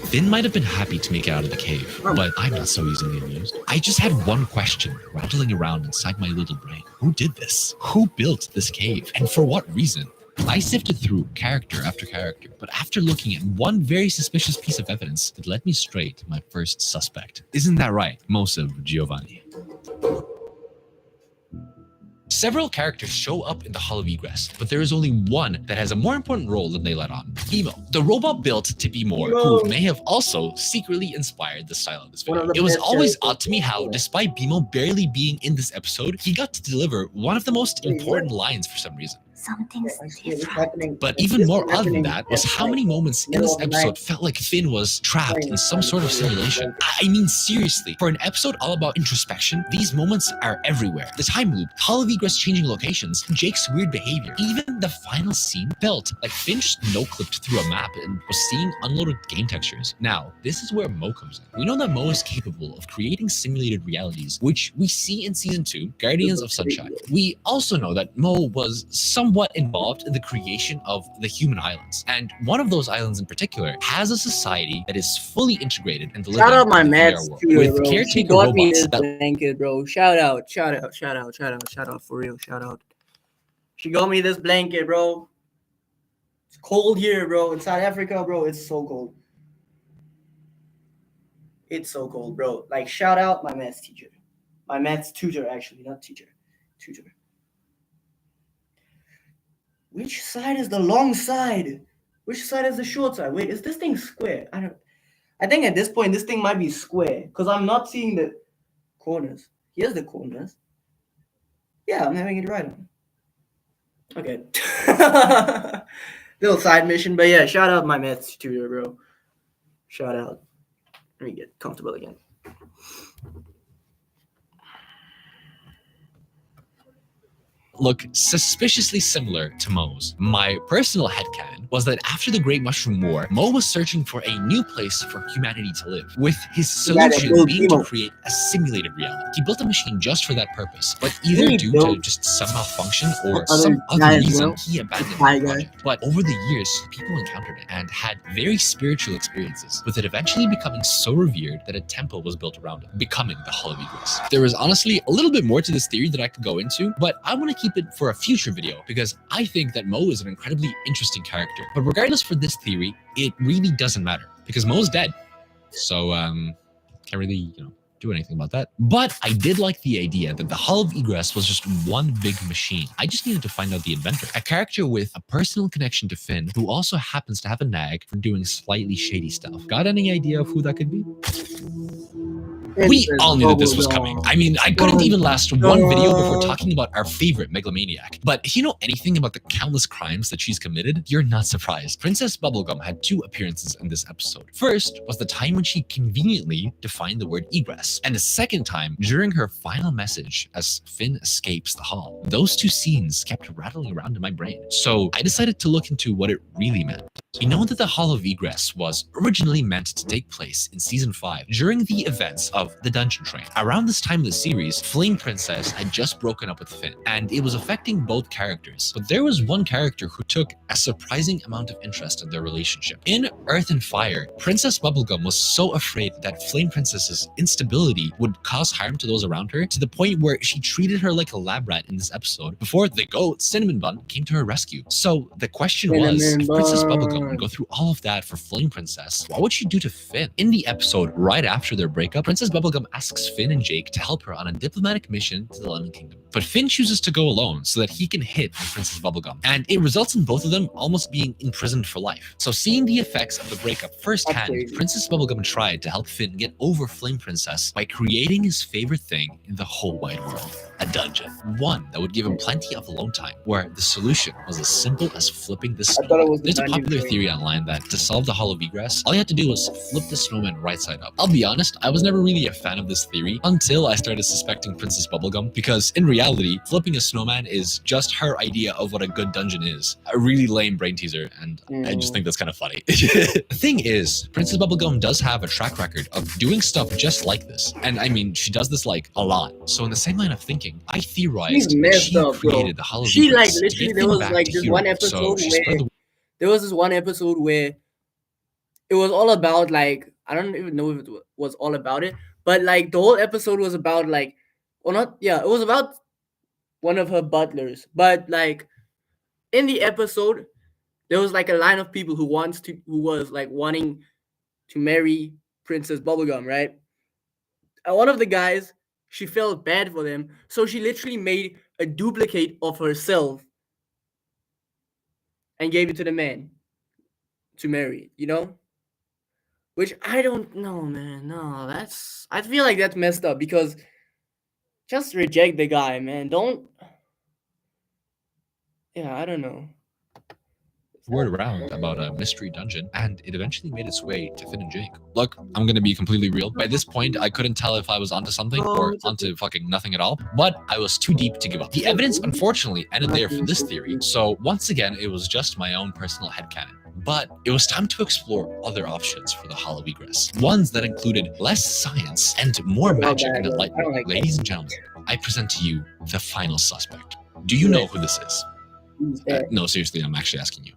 Finn might have been happy to make it out of the cave, but I'm not so easily amused. I just had one question rattling around inside my little brain. Who did this? Who built this cave? And for what reason? I sifted through character after character, but after looking at one very suspicious piece of evidence, it led me straight to my first suspect. Isn't that right, Mosif Giovanni? Several characters show up in the Hall of Egress, but there is only one that has a more important role than they let on. Bimo, the robot built to be more, who may have also secretly inspired the style of this video. It was always odd to me how, despite Bimo barely being in this episode, he got to deliver one of the most important lines for some reason. Something's It's different. happening. But even This more is odd than happening that was at, how like, many moments in middle this of the episode night. felt like Finn was trapped in some sort of simulation. I mean, seriously, for an episode all about introspection, these moments are everywhere. The time loop, Hall of Egress changing locations, Jake's weird behavior, even the final scene felt like Finn just no-clipped through a map and was seeing unloaded game textures. Now, this is where Mo comes in. We know that Mo is capable of creating simulated realities, which we see in Season 2, Guardians of Sunshine. We also know that Mo was somewhat involved in the creation of the human islands. And one of those islands in particular has a society that is fully integrated and Shout out my in the maths VR world, tutor, with bro. She caretaker got me robots this that blanket, bro. Shout out for real. Shout out. She got me this blanket, bro. It's cold here, bro. In South Africa, bro. It's so cold. It's so cold, bro. Like, shout out my maths teacher. My maths tutor, actually, not teacher. Tutor. Which side is the long side? Which side is the short side? Wait, is this thing square? I think at this point this thing might be square because I'm not seeing the corners. Here's the corners. Yeah, I'm having it right on. Okay. Little side mission, but yeah, shout out my maths tutor, bro. Shout out. Let me get comfortable again. look suspiciously similar to Mo's. My personal headcanon was that after the Great Mushroom War, Mo was searching for a new place for humanity to live, with his solution being to create a simulated reality. He built a machine just for that purpose, but either due to just some malfunction or some other reason, he abandoned the project. But over the years, people encountered it and had very spiritual experiences, with it eventually becoming so revered that a temple was built around it, becoming the Hall of Egress. There is honestly a little bit more to this theory that I could go into, but I want to keep it for a future video because I think that Mo is an incredibly interesting character. But regardless for this theory, it really doesn't matter because Mo's dead. So, can't really, do anything about that. But I did like the idea that the Hall of Egress was just one big machine. I just needed to find out the inventor, a character with a personal connection to Finn who also happens to have a nag for doing slightly shady stuff. Got any idea of who that could be? We all knew that this was coming. I mean, I couldn't even last one video before talking about our favorite megalomaniac. But if you know anything about the countless crimes that she's committed, you're not surprised. Princess Bubblegum had 2 appearances in this episode. First was the time when she conveniently defined the word egress, and the second time during her final message as Finn escapes the hall. Those 2 scenes kept rattling around in my brain, so I decided to look into what it really meant. We know that the Hall of Egress was originally meant to take place in Season 5 during the events of the Dungeon Train. Around this time of the series, Flame Princess had just broken up with Finn, and it was affecting both characters. But there was one character who took a surprising amount of interest in their relationship. In Earth and Fire, Princess Bubblegum was so afraid that Flame Princess's instability would cause harm to those around her, to the point where she treated her like a lab rat in this episode before the goat, Cinnamon Bun, came to her rescue. So the question was, if Princess Bubblegum would go through all of that for Flame Princess, what would she do to Finn? In the episode right after their breakup, Princess Bubblegum asks Finn and Jake to help her on a diplomatic mission to the Lemon Kingdom. But Finn chooses to go alone so that he can hit on Princess Bubblegum, and it results in both of them almost being imprisoned for life. So seeing the effects of the breakup firsthand, Princess Bubblegum tried to help Finn get over Flame Princess by creating his favorite thing in the whole wide world. A dungeon. One that would give him plenty of alone time, where the solution was as simple as flipping the snowman. There's a popular theory online that to solve the Hall of Egress, all you have to do was flip the snowman right side up. I'll be honest, I was never really a fan of this theory until I started suspecting Princess Bubblegum, because in reality, flipping a snowman is just her idea of what a good dungeon is. A really lame brain teaser, and I just think that's kind of funny. The thing is, Princess Bubblegum does have a track record of doing stuff just like this. And I mean, she does this like a lot. So in the same line of thinking, I theorized that she created the Hall of Egress to get Finn back to hero. So she spread the there was this one episode where it was all about like, I don't even know if it was all about it, but like the whole episode was about like, well, not, yeah, it was about one of her butlers. But like in the episode, there was like a line of people who was like wanting to marry Princess Bubblegum, right? And one of the guys, she felt bad for them, so she literally made a duplicate of herself and gave it to the man to marry, Which I don't know, man. No, I feel like that's messed up, because just reject the guy, man. I don't know. word around about a mystery dungeon, and it eventually made its way to Finn and Jake. Look, I'm gonna be completely real. By this point, I couldn't tell if I was onto something or onto fucking nothing at all, but I was too deep to give up. The evidence, unfortunately, ended there for this theory, so once again, it was just my own personal headcanon. But it was time to explore other options for the Hall of Egress, ones that included less science and more magic and enlightenment. Ladies and gentlemen, I present to you the final suspect. Do you know who this is? No, seriously, I'm actually asking you.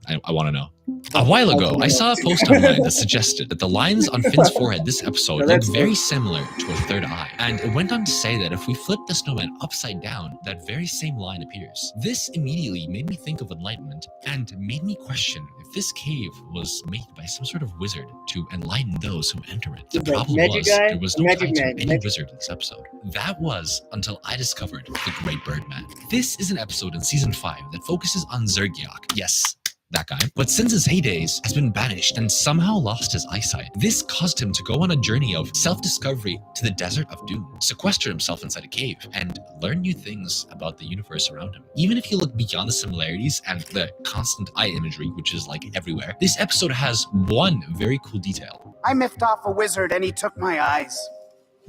I want to know. A while ago, I saw a post online that suggested that the lines on Finn's forehead this episode look very similar to a third eye, and it went on to say that if we flip the snowman upside down, that very same line appears. This immediately made me think of enlightenment and made me question if this cave was made by some sort of wizard to enlighten those who enter it. The problem was there was no tie to any wizard in this episode. That was until I discovered the Great Birdman. This is an episode in Season 5 that focuses on Zergiok. Yes, that guy. But since his heydays has been banished and somehow lost his eyesight, this caused him to go on a journey of self-discovery to the Desert of Doom, sequester himself inside a cave, and learn new things about the universe around him. Even if you look beyond the similarities and the constant eye imagery, which is like everywhere, this episode has one very cool detail. I miffed off a wizard and he took my eyes.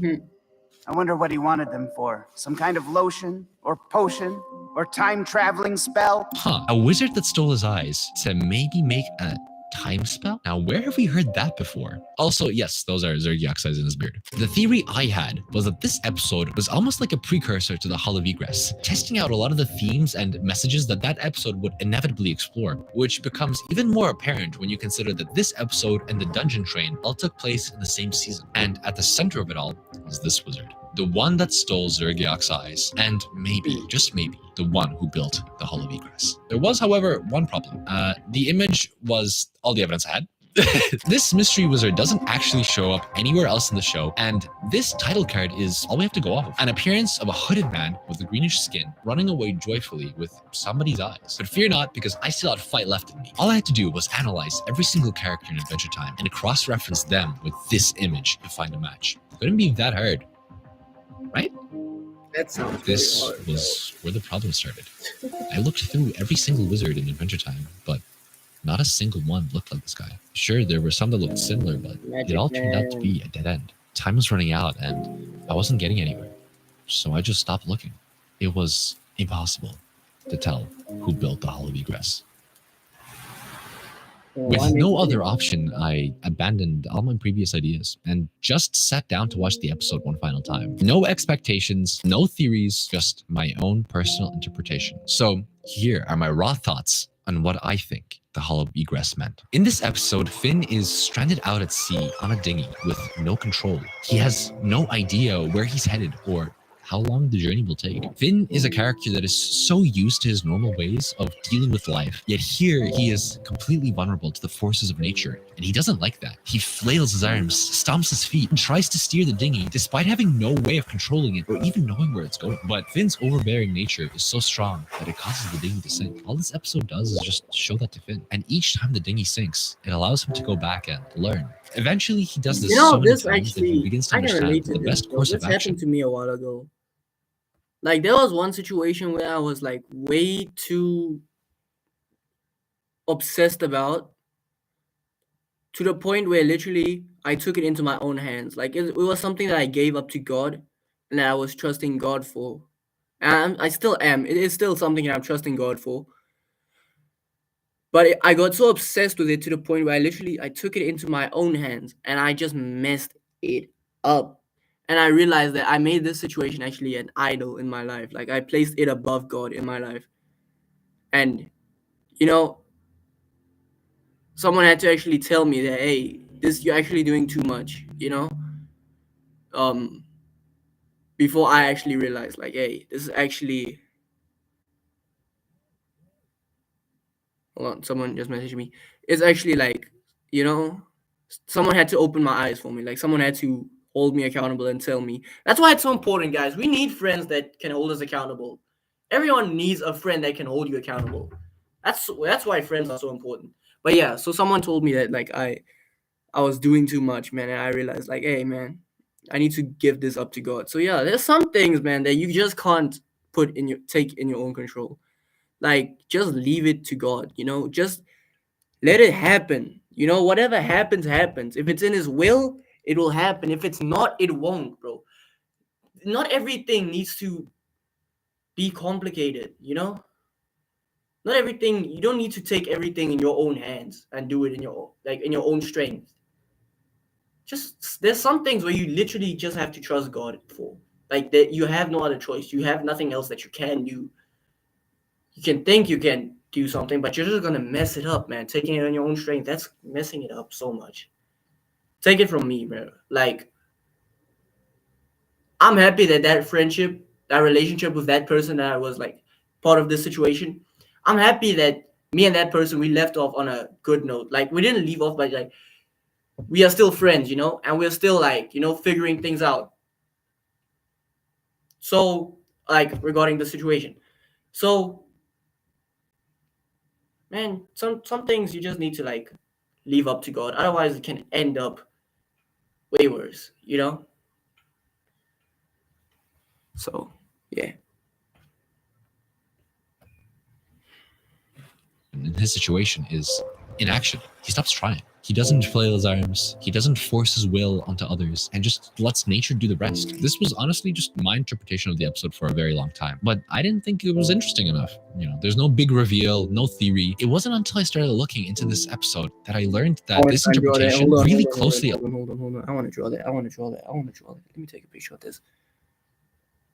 I wonder what he wanted them for. Some kind of lotion or potion or time traveling spell? Huh, a wizard that stole his eyes to maybe make a time spell? Now, where have we heard that before? Also, yes, those are Zergiak's eyes in his beard. The theory I had was that this episode was almost like a precursor to the Hall of Egress, testing out a lot of the themes and messages that episode would inevitably explore, which becomes even more apparent when you consider that this episode and the Dungeon Train all took place in the same season. And at the center of it all is this wizard. The one that stole Zergiak's eyes, and maybe, just maybe, the one who built the Hall of Egress. There was, however, one problem. The image was all the evidence I had. This mystery wizard doesn't actually show up anywhere else in the show, and this title card is all we have to go off of. An appearance of a hooded man with a greenish skin running away joyfully with somebody's eyes. But fear not, because I still had fight left in me. All I had to do was analyze every single character in Adventure Time and cross-reference them with this image to find a match. Couldn't be that hard, right? That sounds This really hard, was where the problem started. I looked through every single wizard in Adventure Time, but not a single one looked like this guy. Sure, there were some that looked similar, but it all turned out to be a dead end. Time was running out, and I wasn't getting anywhere. So I just stopped looking. It was impossible to tell who built the Hall of Egress. With no other option, I abandoned all my previous ideas and just sat down to watch the episode one final time. No expectations, no theories, just my own personal interpretation. So here are my raw thoughts on what I think the Hall of Egress meant. In this episode, Finn is stranded out at sea on a dinghy with no control. He has no idea where he's headed or how long the journey will take. Finn is a character that is so used to his normal ways of dealing with life, yet here he is completely vulnerable to the forces of nature, and he doesn't like that. He flails his arms, stomps his feet, and tries to steer the dinghy despite having no way of controlling it or even knowing where it's going. But Finn's overbearing nature is so strong that it causes the dinghy to sink. All this episode does is just show that to Finn, and each time the dinghy sinks, it allows him to go back and learn. Eventually, he does this so many times that he begins to understand that the best course of this action. happened to me a while ago. Like, there was one situation where I was like way too obsessed about, to the point where literally I took it into my own hands. Like, it was something that I gave up to God and that I was trusting God for. And I still am. It is still something that I'm trusting God for. But I got so obsessed with it to the point where I took it into my own hands and I just messed it up. And I realized that I made this situation actually an idol in my life. Like, I placed it above God in my life. And, you know, someone had to actually tell me that, hey, you're actually doing too much, you know? Before I actually realized, like, hey, this is actually... Hold on, someone just messaged me. It's actually like, you know, someone had to open my eyes for me. Like, someone had to hold me accountable and tell me. That's why it's so important, guys. We need friends that can hold us accountable. Everyone needs a friend that can hold you accountable. That's why friends are so important. But yeah, so someone told me that, like, I was doing too much, man, and I realized, like, hey, man, I need to give this up to God. So yeah, there's some things, man, that you just can't take in your own control. Like, just leave it to God, you know? Just let it happen. You know, whatever happens, happens. If it's in his will, it will happen. If it's not, it won't, bro. Not everything needs to be complicated, you know? Not everything, you don't need to take everything in your own hands and do it in your own strength. Just, there's some things where you literally just have to trust God for. Like, that you have no other choice. You have nothing else that you can do. You can think you can do something, but you're just gonna mess it up, man. Taking it on your own strength, that's messing it up so much. Take it from me, bro. Like, I'm happy that that relationship with that person that I was like part of this situation, I'm happy that me and that person, we left off on a good note. Like, we didn't leave off, but like, we are still friends, you know, and we're still like, you know, figuring things out. So, like, regarding the situation. So, man, some things you just need to like leave up to God. Otherwise, it can end up way worse, you know? So, yeah. In his situation is inaction. He stops trying. He doesn't flail his arms, he doesn't force his will onto others, and just lets nature do the rest. This was honestly just my interpretation of the episode for a very long time, but I didn't think it was interesting enough. You know, there's no big reveal, no theory. It wasn't until I started looking into this episode that I learned that this interpretation really closely. Hold on. I want to draw that. Let me take a picture of this.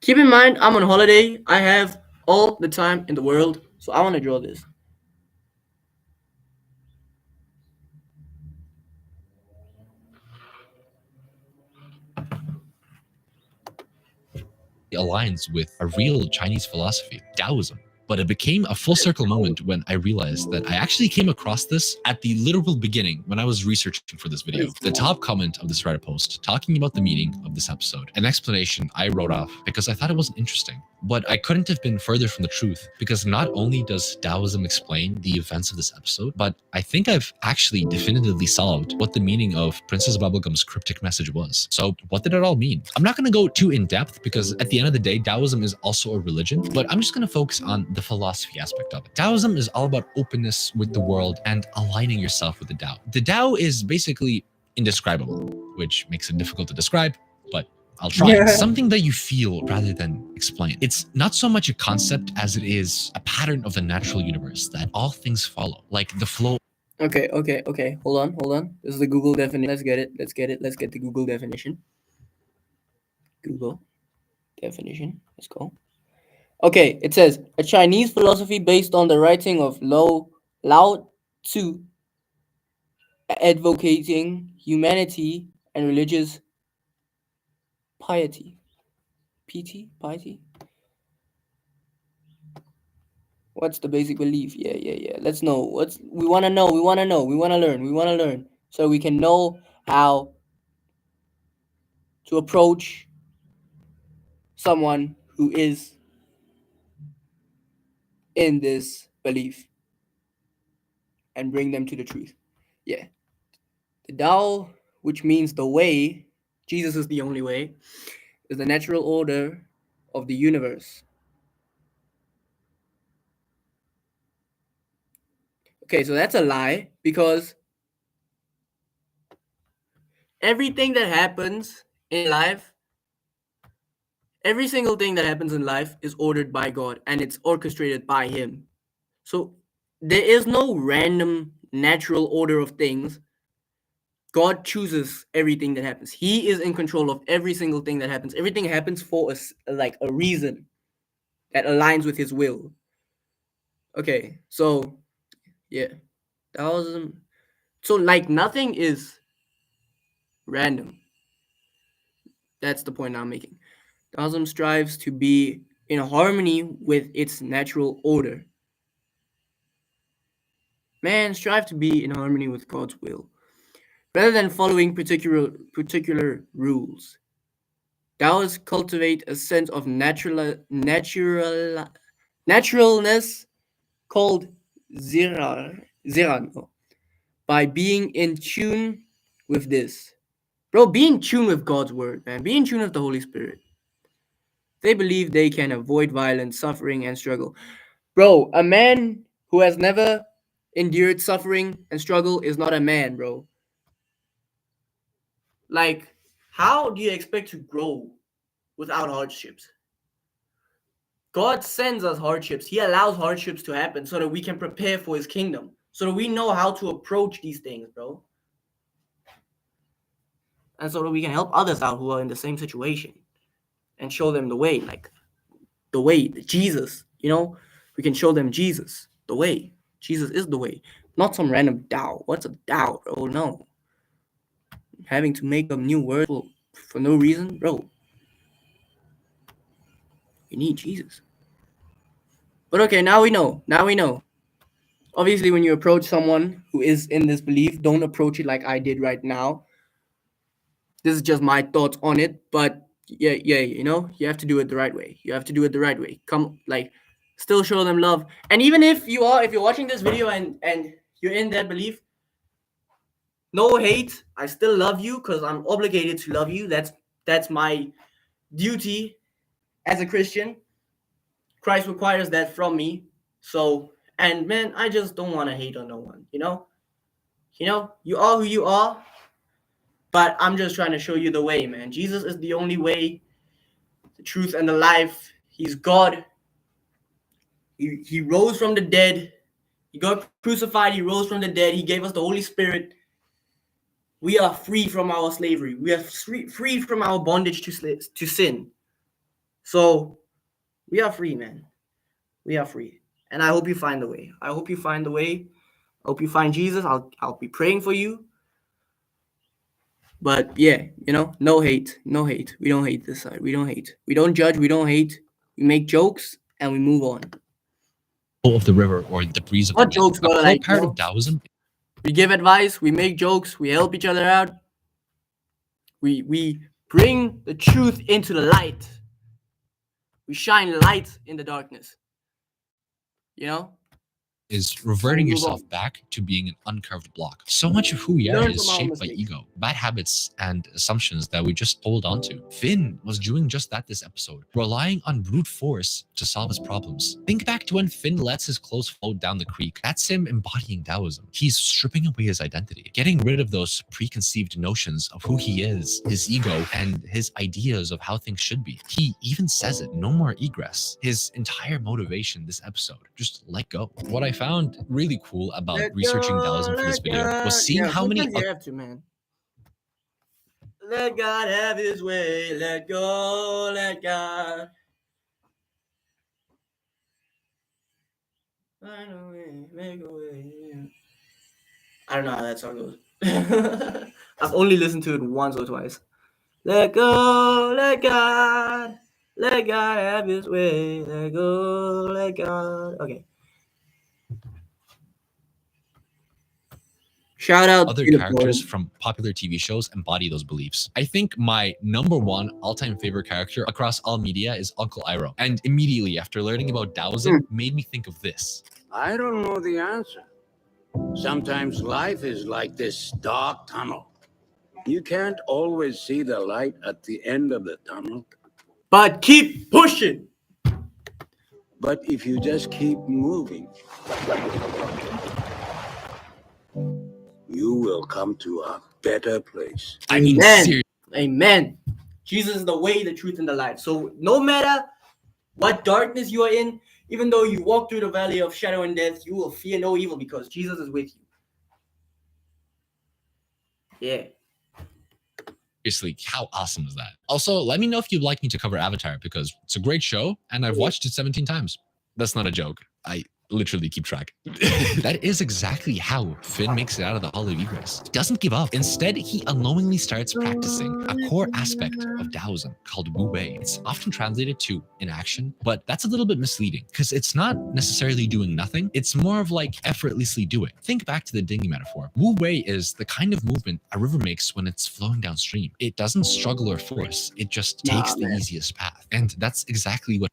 Keep in mind, I'm on holiday. I have all the time in the world, so I want to draw this. Aligns with a real Chinese philosophy, Taoism. But it became a full circle moment when I realized that I actually came across this at the literal beginning when I was researching for this video. The top comment of this Reddit post talking about the meaning of this episode, an explanation I wrote off because I thought it wasn't interesting. But I couldn't have been further from the truth, because not only does Taoism explain the events of this episode, but I think I've actually definitively solved what the meaning of Princess Bubblegum's cryptic message was. So what did it all mean? I'm not going to go too in depth, because at the end of the day, Taoism is also a religion, but I'm just going to focus on the philosophy aspect of it. Taoism is all about openness with the world and aligning yourself with the Tao. The Tao is basically indescribable, which makes it difficult to describe, but I'll try. It's something that you feel rather than explain. It's not so much a concept as it is a pattern of the natural universe that all things follow, like the flow. Okay. Hold on. This is the Google definition. Let's get it. Let's get the Google definition. Google definition. Let's go. Okay, it says a Chinese philosophy based on the writing of Lao Tzu, advocating humanity and religious piety. Piety. What's the basic belief? Yeah. Let's know. We want to know. We want to learn. So we can know how to approach someone who is in this belief and bring them to the truth. Yeah. The Tao, which means the way, Jesus is the only way, is the natural order of the universe. Okay, so that's a lie, because everything that happens in life, every single thing that happens in life is ordered by God, and it's orchestrated by Him. So there is no random natural order of things. God chooses everything that happens. He is in control of every single thing that happens. Everything happens for a reason that aligns with His will. Okay, so yeah, Taoism. So like nothing is random. That's the point I'm making. Taoism strives to be in harmony with its natural order. Man, strive to be in harmony with God's will, rather than following particular rules. Taoists cultivate a sense of naturalness called ziran, by being in tune with this. Bro, be in tune with God's word, man. Be in tune with the Holy Spirit. They believe they can avoid violence, suffering, and struggle. Bro, a man who has never endured suffering and struggle is not a man, bro. Like, how do you expect to grow without hardships? God sends us hardships. He allows hardships to happen so that we can prepare for His kingdom, so that we know how to approach these things, bro. And so that we can help others out who are in the same situation and show them the way, like the way, Jesus, we can show them Jesus, the way. Jesus is the way, not some random Tao. What's a Tao, bro? No. Having to make up new words for no reason, bro. We need Jesus. But okay, now we know. Obviously, when you approach someone who is in this belief, don't approach it like I did right now. This is just my thoughts on it, but yeah, you have to do it the right way. Come, still show them love. And even if you're watching this video and you're in that belief, no hate. I still love you because I'm obligated to love you. That's my duty as a Christian. Christ requires that from me. So, and man, I just don't want to hate on no one, You know, you are who you are, but I'm just trying to show you the way, man. Jesus is the only way, the truth, and the life. He's God. He rose from the dead. He got crucified. He rose from the dead. He gave us the Holy Spirit. We are free from our slavery. We are free from our bondage to sin. So we are free, man. We are free. And I hope you find the way. I hope you find the way. I hope you find Jesus. I'll be praying for you. But yeah, you know, no hate. No hate. We don't hate this side. We don't hate. We don't judge. We don't hate. We make jokes and we move on. Of the river or the breeze of Not the wind. jokes, A but core like, part you know, of Taoism. we give advice, we make jokes, we help each other out. We bring the truth into the light. We shine light in the darkness. You know? Is reverting move yourself on. back to being an uncarved block. So much of who we are Learn is from our shaped by mistakes. ego, bad habits, and assumptions that we just hold on to. Finn was doing just that this episode, relying on brute force to solve his problems. Think back to when Finn lets his clothes float down the creek. That's him embodying Taoism. He's stripping away his identity, getting rid of those preconceived notions of who he is, his ego, and his ideas of how things should be. He even says it, no more egress. His entire motivation this episode, just let go. What I found really cool about researching Taoism for this video was seeing how many you have to, man. Let God have his way. Let go, let God. Find a way, make a way. I don't know how that song goes. I've only listened to it once or twice. Let go, let God have his way. Let go, let God. Okay. Shout out other to the characters poem. from popular TV shows embody those beliefs. I think my #1 all-time favorite character across all media is Uncle Iroh. And immediately after learning about Taoism, made me think of this. I don't know the answer. Sometimes life is like this dark tunnel. You can't always see the light at the end of the tunnel. But keep pushing. But if you just keep moving, you will come to a better place. I mean, Amen. seriously. Amen. Jesus is the way, the truth, and the life. So no matter what darkness you are in, even though you walk through the valley of shadow and death, you will fear no evil because Jesus is with you. Yeah. Seriously, how awesome is that? Also, let me know if you'd like me to cover Avatar because it's a great show and I've watched it 17 times. That's not a joke. I literally keep track. That is exactly how Finn makes it out of the Hall of Egress. He doesn't give up. Instead, he unknowingly starts practicing a core aspect of Taoism called Wu Wei. It's often translated to inaction, but that's a little bit misleading because it's not necessarily doing nothing. It's more of like effortlessly doing. Think back to the dinghy metaphor. Wu Wei is the kind of movement a river makes when it's flowing downstream. It doesn't struggle or force. It just takes the easiest path. And that's exactly what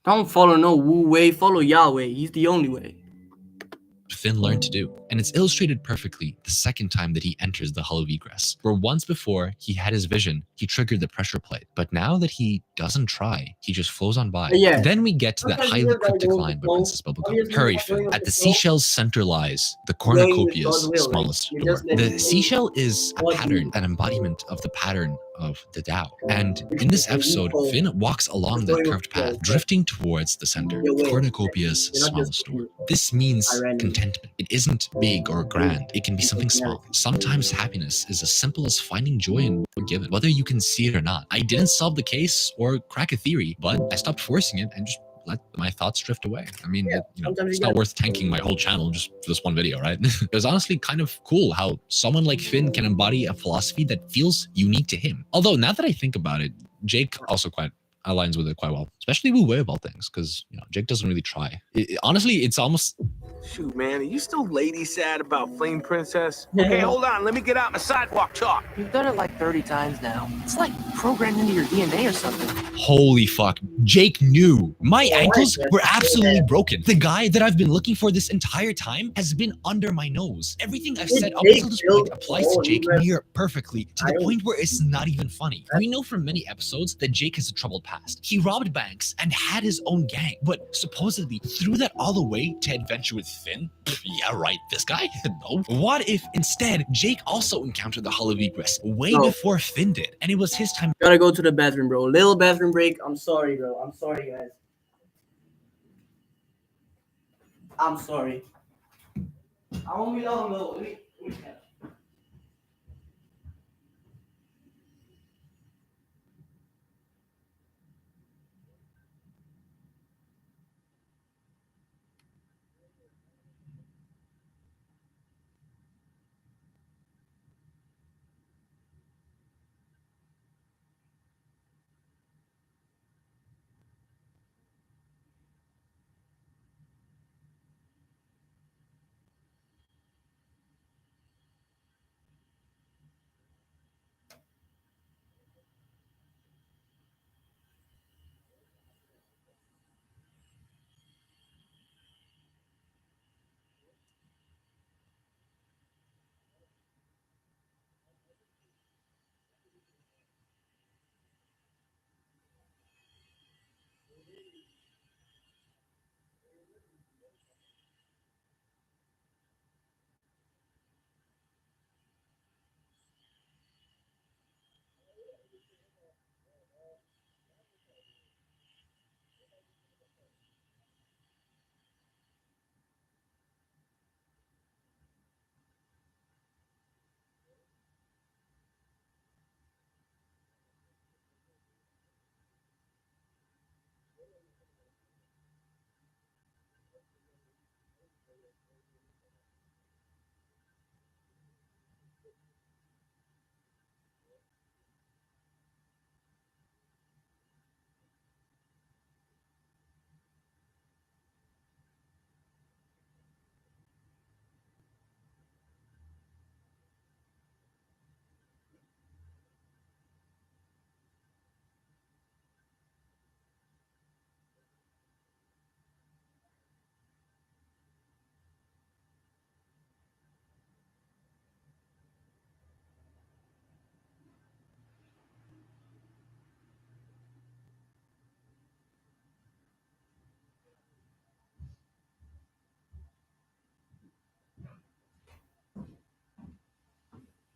Don't follow no Wu Wei, follow Yahweh. He's the only way. Finn learned to do. And it's illustrated perfectly the second time that he enters the Hull of Egress, where once before he had his vision, he triggered the pressure plate. But now that he doesn't try, he just flows on by. Yeah. Then we get to that Sometimes highly you just gotta cryptic go with line the by flow. Princess Bubblegum. Obviously, Hurry, you're not Finn. going with At the the flow. seashell's center lies the Going with God's cornucopia's will, smallest you're door. just letting The it seashell is a God's pattern, will. an embodiment of the pattern of the Tao. And in this episode, Finn walks along that curved path, drifting towards the center, Your way. cornucopia's You're not smallest just- door. This means Irony. contentment. It isn't big or grand. It can be something small. Sometimes happiness is as simple as finding joy in what you're given, whether you can see it or not. I didn't solve the case or crack a theory, but I stopped forcing it and just let my thoughts drift away. I mean, sometimes it's you not gotta- worth tanking my whole channel just for this one video, right? It was honestly kind of cool how someone like Finn can embody a philosophy that feels unique to him. Although now that I think about it, Jake also quite aligns with it quite well, especially Wu Wei of all things, because Jake doesn't really try. Honestly, it's almost Shoot, man, are you still lady sad about Flame Princess? Okay, hold on. Let me get out my sidewalk chalk. You've done it like 30 times now. It's like programmed into your DNA or something. holy fuck. Jake knew. My ankles were absolutely broken. The guy that I've been looking for this entire time has been under my nose. Everything I've said up until this point applies to Jake near perfectly, to the point where it's not even funny. We know from many episodes that Jake has a troubled past. He robbed banks ranks and had his own gang, but supposedly threw that all away to adventure with Finn? Yeah, right, this guy? No. What if instead Jake also encountered the Hall of Egress way Bro. before Finn did, and it was his time? Gotta go to the bathroom, bro. Little bathroom break. I'm sorry, bro. I'm sorry, guys. I'm sorry. I won't be long, though. Let me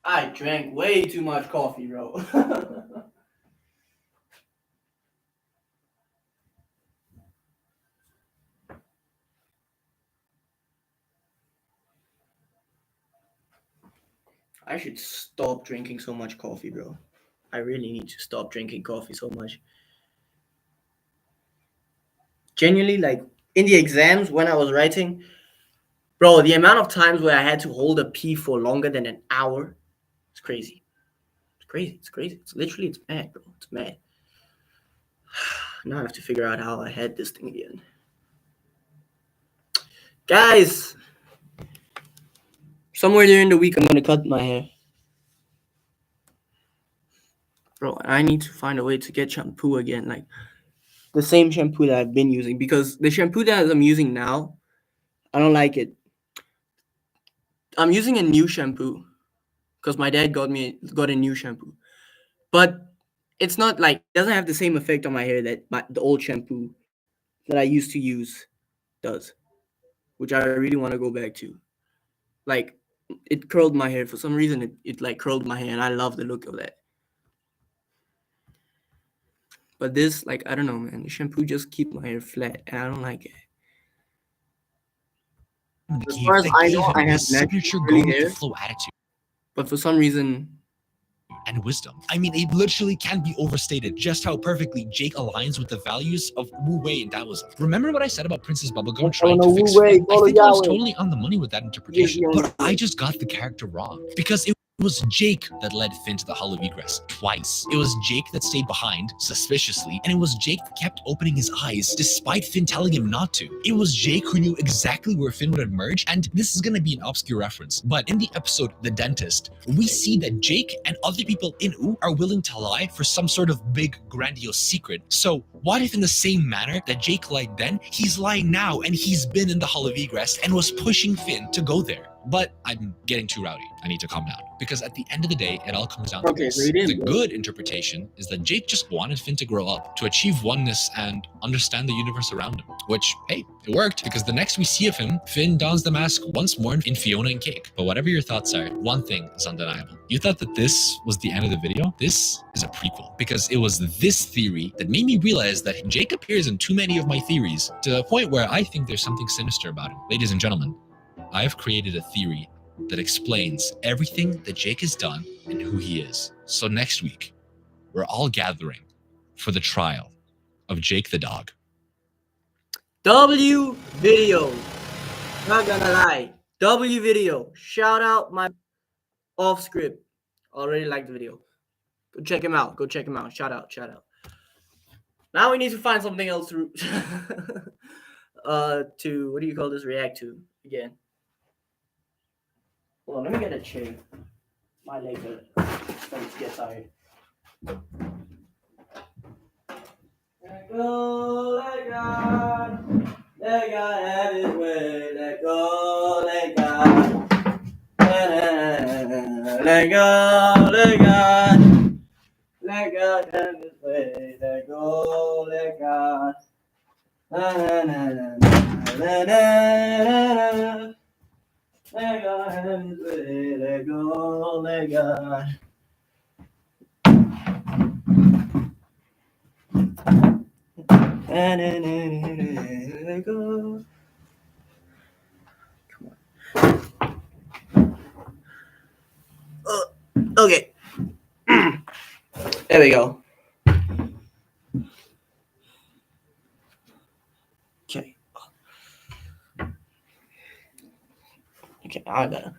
I drank way too much coffee, bro. I should stop drinking so much coffee, bro. I really need to stop drinking coffee so much. Genuinely, like in the exams when I was writing, bro, the amount of times where I had to hold a pee for longer than an hour, it's crazy. It's crazy. It's crazy. It's literally, it's mad, bro. It's mad. Now I have to figure out how I had this thing again. Guys, somewhere during the week, I'm going to cut my hair. Bro, I need to find a way to get shampoo again. Like, the same shampoo that I've been using. Because the shampoo that I'm using now, I don't like it. I'm using a new shampoo. Because my dad got a new shampoo. But it's not like, it doesn't have the same effect on my hair that the old shampoo that I used to use does. Which I really want to go back to. Like, it curled my hair. For some reason, it like curled my hair, and I love the look of that. But this, like, I don't know, man. The shampoo just keep my hair flat, and I don't like it. As far as I know, I have signature natural go with hair, the flow attitude but for some reason, and wisdom. I mean, it literally can't be overstated just how perfectly Jake aligns with the values of Wu Wei and Taoism. Remember what I said about Princess Bubblegum trying to fix Finn? I think I was totally on the money with that interpretation, but I just got the character wrong because it was Jake that led Finn to the Hall of Egress twice. It was Jake that stayed behind, suspiciously, and it was Jake that kept opening his eyes despite Finn telling him not to. It was Jake who knew exactly where Finn would emerge, and this is gonna be an obscure reference, but in the episode The Dentist, we see that Jake and other people in U are willing to lie for some sort of big, grandiose secret. So what if in the same manner that Jake lied then, he's lying now and he's been in the Hall of Egress and was pushing Finn to go there? But I'm getting too rowdy. I need to calm down. Because at the end of the day, it all comes down to Okay, this. so you didn't, The bro. good interpretation is that Jake just wanted Finn to grow up, to achieve oneness and understand the universe around him. Which, hey, it worked, because the next we see of him, Finn dons the mask once more in Fiona and Cake. But whatever your thoughts are, one thing is undeniable. You thought that this was the end of the video? This is a prequel. Because it was this theory that made me realize that Jake appears in too many of my theories, to the point where I think there's something sinister about him. Ladies and gentlemen, I have created a theory that explains everything that Jake has done and who he is. So next week, we're all gathering for the trial of Jake the dog. W video. Not gonna lie. W video. Shout out my off script. Already liked the video. Go check him out. Go check him out. Shout out. Shout out. Now we need to find something else to to what do you call this? React to again. Hold on, let me get a chair. My legs are starting to get tired. Let go, let God. Let God have his way. Let go, let God. Let go, let God. Let God have his way. Let go, let God. Let God have his way. Let go, let God. Let go. Come on. Okay. There we go. Okay. Okay, I gotta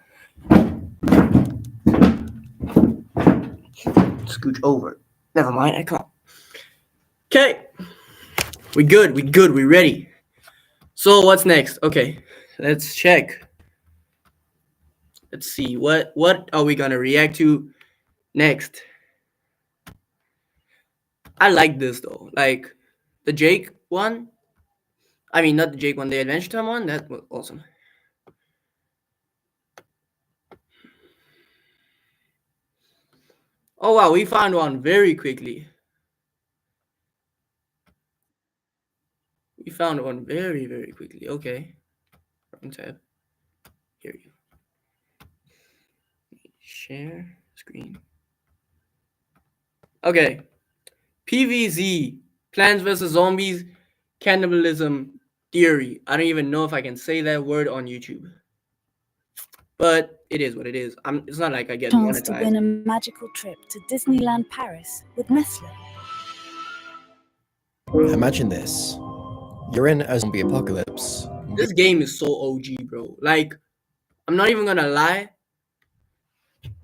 scooch over. Never mind, I can't. Okay. We good, we ready. So what's next? Okay, let's check. Let's see, what are we gonna react to next? I like this though. Like the Jake one. I mean, not the Jake one, the Adventure Time one. That was awesome. Oh wow, we found one very quickly. We found one very, very quickly. Okay. Wrong tab. Here you go. Share screen. Okay. PVZ. Plants vs. Zombies. Cannibalism theory. I don't even know if I can say that word on YouTube. But it is what it is. It's not like I get Chance to monetized. win a magical trip to Disneyland Paris with Nestle. Imagine this. You're in a zombie apocalypse. This game is so OG, bro. Like, I'm not even gonna lie.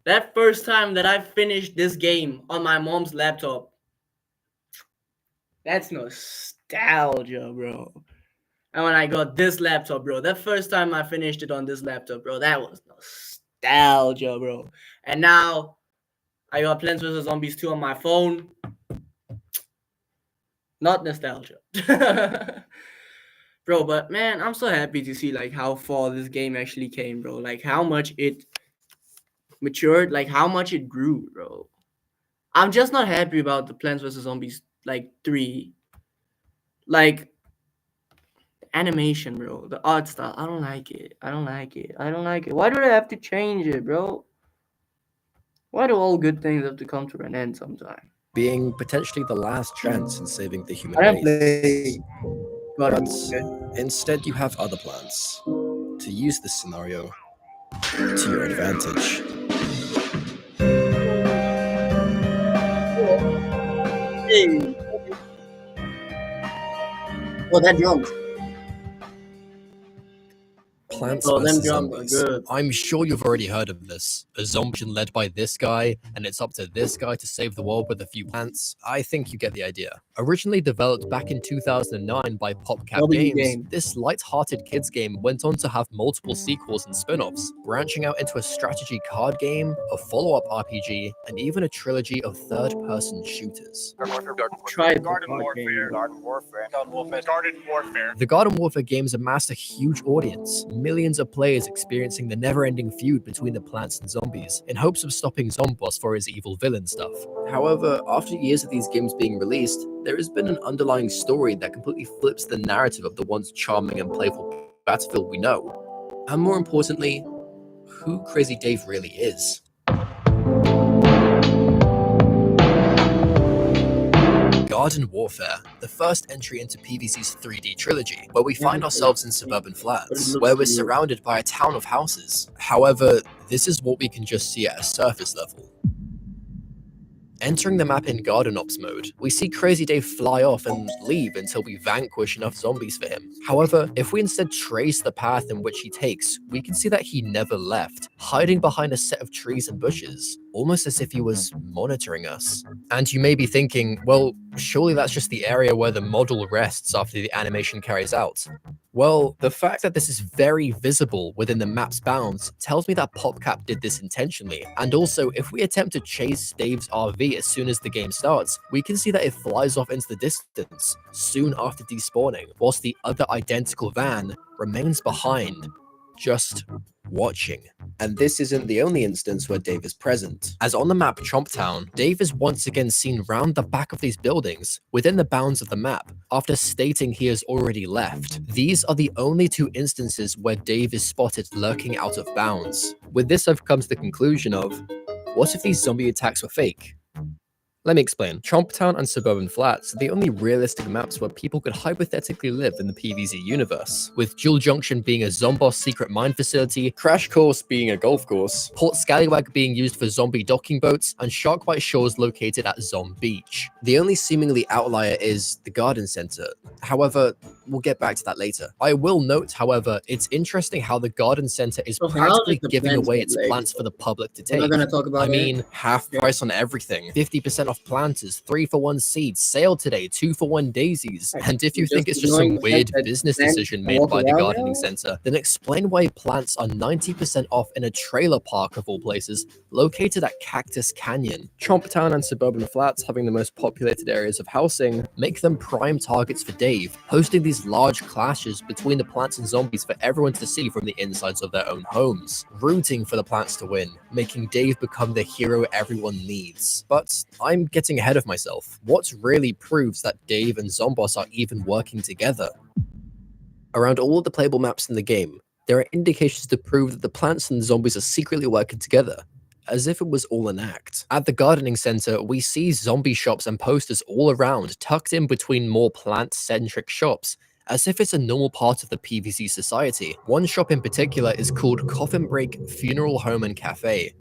That first time that I finished this game on my mom's laptop, that's nostalgia, bro. And when I got this laptop, bro, that first time I finished it on this laptop, bro, that was nostalgia, bro. And now I got Plants vs. Zombies 2 on my phone. Not nostalgia. Bro, but man, I'm so happy to see like how far this game actually came, bro. Like how much it matured, like how much it grew, bro. I'm just not happy about the Plants vs. Zombies like 3. Like animation, bro. The art style. I don't like it. I don't like it. I don't like it. Why do they have to change it, bro? Why do all good things have to come to an end sometime? Being potentially the last chance in saving the human I don't race. play. But instead you have other plans to use this scenario to your advantage. Hey. Oh, that drums. Plants Oh, them vs. drums are Zombies. good. I'm sure you've already heard of this. A zombie led by this guy, and it's up to this guy to save the world with a few plants. I think you get the idea. Originally developed back in 2009 by PopCap Games, this light-hearted kids game went on to have multiple sequels and spin-offs, branching out into a strategy card game, a follow-up RPG, and even a trilogy of third-person shooters. Garden Warfare. The Garden Warfare games amassed a huge audience, millions millions of players experiencing the never-ending feud between the plants and zombies, in hopes of stopping Zomboss for his evil villain stuff. However, after years of these games being released, there has been an underlying story that completely flips the narrative of the once charming and playful Battlefield we know. And more importantly, who Crazy Dave really is. Garden Warfare, the first entry into PvZ's 3D trilogy, where we find ourselves in suburban flats, where we're surrounded by a town of houses. However, this is what we can just see at a surface level. Entering the map in Garden Ops mode, we see Crazy Dave fly off and leave until we vanquish enough zombies for him. However, if we instead trace the path in which he takes, we can see that he never left, hiding behind a set of trees and bushes, almost as if he was monitoring us. And you may be thinking, well, surely that's just the area where the model rests after the animation carries out. Well, the fact that this is very visible within the map's bounds tells me that PopCap did this intentionally. And also, if we attempt to chase Dave's RV as soon as the game starts, we can see that it flies off into the distance soon after despawning, whilst the other identical van remains behind, just watching. And this isn't the only instance where Dave is present, as on the map Chomptown, Dave is once again seen round the back of these buildings, within the bounds of the map, after stating he has already left. These are the only two instances where Dave is spotted lurking out of bounds. With this I've come to the conclusion of, what if these zombie attacks were fake? Let me explain. Chomptown and Suburban Flats are the only realistic maps where people could hypothetically live in the PvZ universe, with Jewel Junction being a Zomboss secret mine facility, Crash Course being a golf course, Port Scallywag being used for zombie docking boats, and Sharkbite Shores located at Zom Beach. The only seemingly outlier is the Garden Center. However, we'll get back to that later. I will note, however, it's interesting how the Garden Center is practically giving away its plants for the public to take. We're not gonna talk about half price on everything, 50% off planters, 3-for-1 seeds, sale today, 2-for-1 daisies. And if you think it's just some weird business decision made by the gardening center, then explain why plants are 90% off in a trailer park of all places, located at Cactus Canyon. Chomptown and Suburban Flats, having the most populated areas of housing, make them prime targets for Dave, hosting these large clashes between the plants and zombies for everyone to see from the insides of their own homes, rooting for the plants to win, making Dave become the hero everyone needs. But I'm getting ahead of myself. What really proves that Dave and Zomboss are even working together? Around all of the playable maps in the game, there are indications to prove that the plants and the zombies are secretly working together, as if it was all an act. At the gardening center, we see zombie shops and posters all around, tucked in between more plant-centric shops, as if it's a normal part of the PvZ society. One shop in particular is called Coffin Break Funeral Home and Cafe.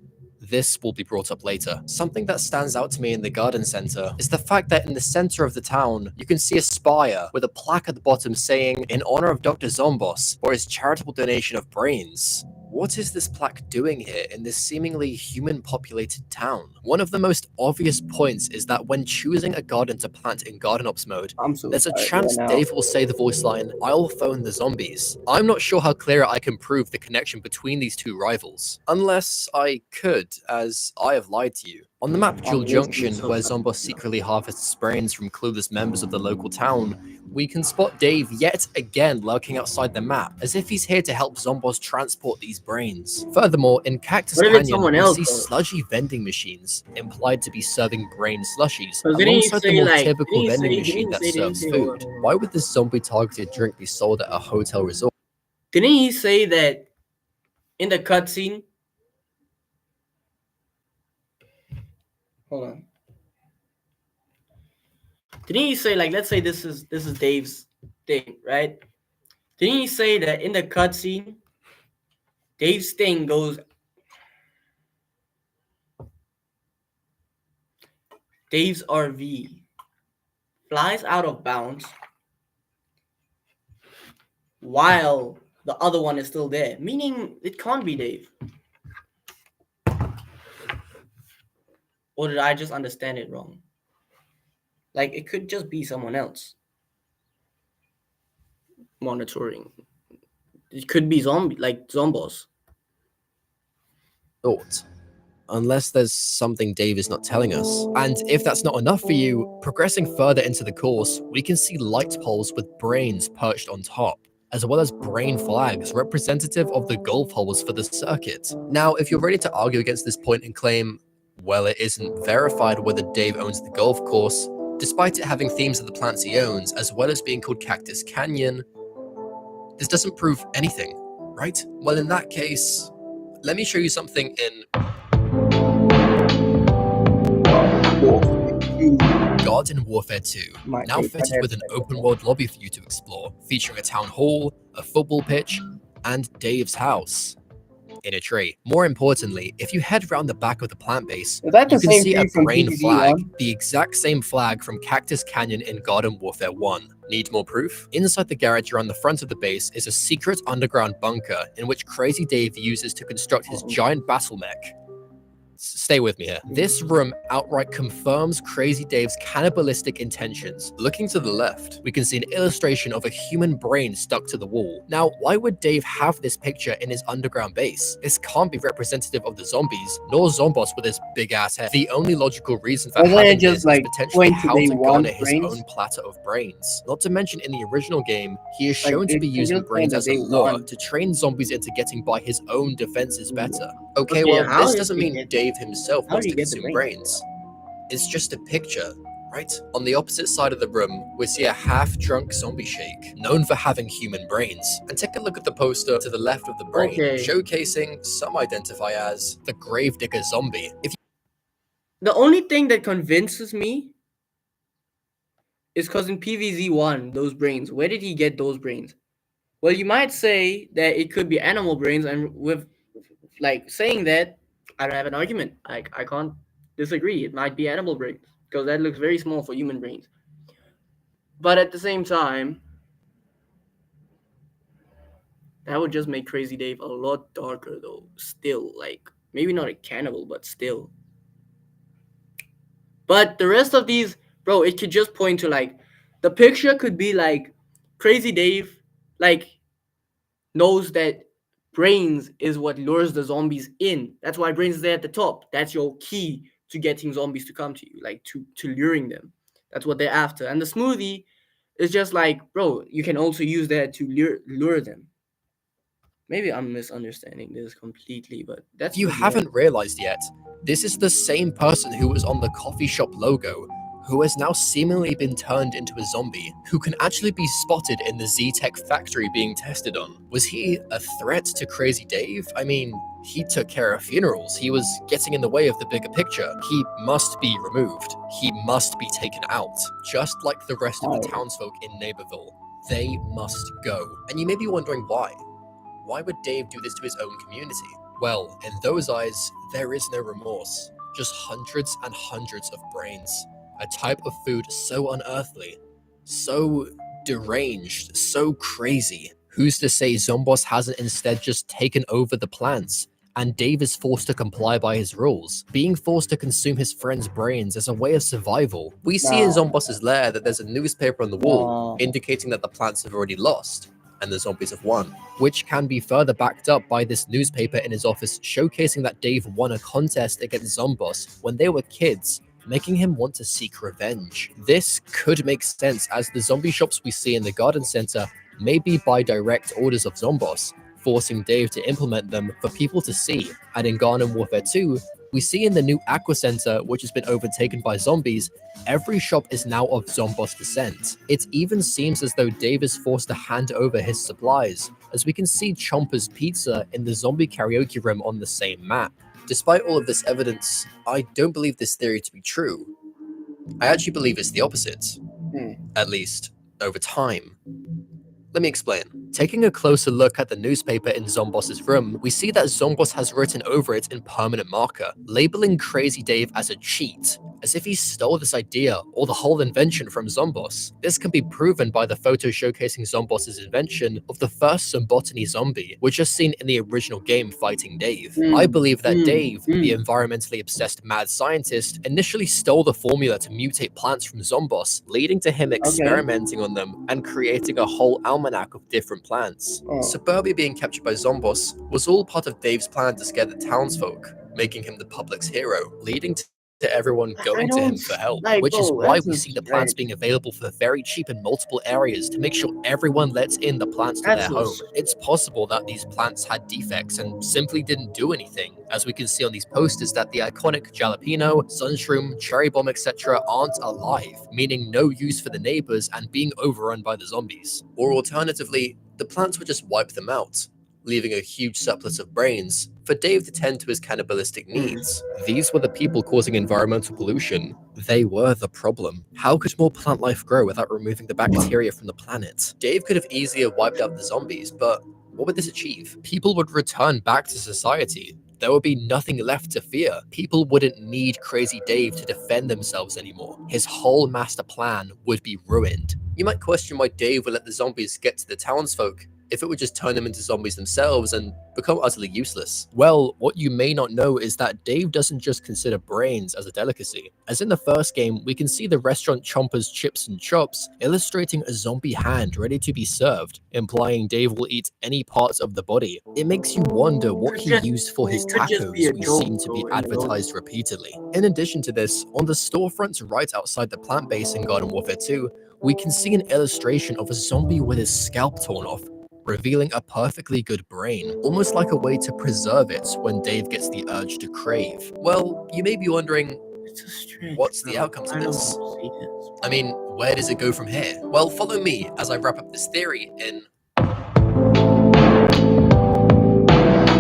This will be brought up later. Something that stands out to me in the garden center is the fact that in the center of the town, you can see a spire with a plaque at the bottom saying, "In honor of Dr. Zomboss, for his charitable donation of brains." What is this plaque doing here in this seemingly human-populated town? One of the most obvious points is that when choosing a garden to plant in Garden Ops mode, there's a chance Dave will say the voice line, "I'll phone the zombies." I'm not sure how clear I can prove the connection between these two rivals. Unless I could, as I have lied to you. On the map Jewel Junction, where Zomboss secretly harvests brains from clueless members of the local town, we can spot Dave yet again lurking outside the map, as if he's here to help Zomboss transport these brains. Furthermore, in Cactus Canyon, we see sludgy vending machines, implied to be serving brain slushies, alongside the more typical vending machine that serves food. Why would this zombie-targeted drink be sold at a hotel resort? Didn't he say that in the cutscene? Hold on. Didn't he say, like, let's say this is Dave's thing, right? Didn't he say that in the cutscene, Dave's thing goes, Dave's RV flies out of bounds while the other one is still there, meaning it can't be Dave. Or did I just understand it wrong? Like, it could just be someone else monitoring. It could be Zomboss. Thought. Unless there's something Dave is not telling us. And if that's not enough for you, progressing further into the course, we can see light poles with brains perched on top. as well as brain flags representative of the golf holes for the circuit. Now, if you're ready to argue against this point and claim, well, it isn't verified whether Dave owns the golf course, despite it having themes of the plants he owns, as well as being called Cactus Canyon, this doesn't prove anything, right? Well, in that case, let me show you something in Garden Warfare 2, now fitted with an open world lobby for you to explore, featuring a town hall, a football pitch, and Dave's house in a tree. More importantly, if you head around the back of the plant base, you can see a brain flag, the exact same flag from Cactus Canyon in Garden Warfare 1. Need more proof? Inside the garage around the front of the base is a secret underground bunker in which Crazy Dave uses to construct his giant battle mech. Stay with me here. This room outright confirms Crazy Dave's cannibalistic intentions. Looking to the left, we can see an illustration of a human brain stuck to the wall. Now, why would Dave have this picture in his underground base? This can't be representative of the zombies, nor Zombos with his big ass head. The only logical reason for having this is potentially how to garner his own platter of brains. Not to mention, in the original game, he is shown to be using brains as a lure to train zombies into getting by his own defenses better. Okay, well, this doesn't mean Dave himself wants to consume brains. It's just a picture, right? On the opposite side of the room, we see a half-drunk zombie shake, known for having human brains. And take a look at the poster to the left of the brain, showcasing some identify as the Gravedigger zombie. The only thing that convinces me is because in PvZ1, those brains, where did he get those brains? Well, you might say that it could be animal brains, and with saying that, I don't have an argument. I can't disagree. It might be animal brains because that looks very small for human brains. But at the same time, that would just make Crazy Dave a lot darker though. Still, maybe not a cannibal, but still. But the rest of these, bro, it could just point to the picture could be Crazy Dave knows that brains is what lures the zombies in. That's why brains is there at the top. That's your key to getting zombies to come to you, to luring them. That's what they're after. And the smoothie is just bro, you can also use that to lure them. Maybe I'm misunderstanding this completely, but that's... If you haven't realized yet, this is the same person who was on the coffee shop logo, who has now seemingly been turned into a zombie, who can actually be spotted in the Z-Tech factory being tested on. Was he a threat to Crazy Dave? I mean, he took care of funerals. He was getting in the way of the bigger picture. He must be removed. He must be taken out. Just like the rest of the townsfolk in Neighborville. They must go. And you may be wondering why. Why would Dave do this to his own community? Well, in those eyes, there is no remorse. Just hundreds and hundreds of brains. A type of food so unearthly, so deranged, so crazy. Who's to say Zombos hasn't instead just taken over the plants, and Dave is forced to comply by his rules, being forced to consume his friend's brains as a way of survival. We see in Zombos' lair that there's a newspaper on the wall indicating that the plants have already lost, and the zombies have won, which can be further backed up by this newspaper in his office showcasing that Dave won a contest against Zombos when they were kids, making him want to seek revenge. This could make sense as the zombie shops we see in the garden center may be by direct orders of Zombos, forcing Dave to implement them for people to see. And in Garden Warfare 2, we see in the new Aqua Center, which has been overtaken by zombies, every shop is now of Zombos descent. It even seems as though Dave is forced to hand over his supplies, as we can see Chomper's Pizza in the zombie karaoke room on the same map. Despite all of this evidence, I don't believe this theory to be true. I actually believe it's the opposite. At least, over time. Let me explain. Taking a closer look at the newspaper in Zombos' room, we see that Zombos has written over it in permanent marker, labeling Crazy Dave as a cheat, as if he stole this idea or the whole invention from Zombos. This can be proven by the photo showcasing Zombos' invention of the first Zombotany zombie, which is seen in the original game fighting Dave. I believe that Dave, the environmentally obsessed mad scientist, initially stole the formula to mutate plants from Zombos, leading to him experimenting on them and creating a whole almanac of different plants. Suburbia being captured by Zombos was all part of Dave's plan to scare the townsfolk, making him the public's hero, leading to everyone going to him for help, which is why we see the plants being available for very cheap in multiple areas to make sure everyone lets in the plants to their home. It's possible that these plants had defects and simply didn't do anything, as we can see on these posters that the iconic jalapeno, sunshroom, cherry bomb, etc. aren't alive, meaning no use for the neighbors and being overrun by the zombies. Or alternatively, the plants would just wipe them out, leaving a huge surplus of brains for Dave to tend to his cannibalistic needs. These were the people causing environmental pollution. They were the problem. How could more plant life grow without removing the bacteria from the planet? Dave could have easily wiped out the zombies, but what would this achieve? People would return back to society. There would be nothing left to fear. People wouldn't need Crazy Dave to defend themselves anymore. His whole master plan would be ruined. You might question why Dave would let the zombies get to the townsfolk if it would just turn them into zombies themselves and become utterly useless. Well, what you may not know is that Dave doesn't just consider brains as a delicacy. As in the first game, we can see the restaurant Chomper's Chips and Chops illustrating a zombie hand ready to be served, implying Dave will eat any parts of the body. It makes you wonder what he used for his tacos we seem to be advertised repeatedly. In addition to this, on the storefronts right outside the plant base in Garden Warfare 2, we can see an illustration of a zombie with his scalp torn off, revealing a perfectly good brain, almost like a way to preserve it when Dave gets the urge to crave. Well, you may be wondering, what's the outcomes of this? I mean, where does it go from here? Well, follow me as I wrap up this theory in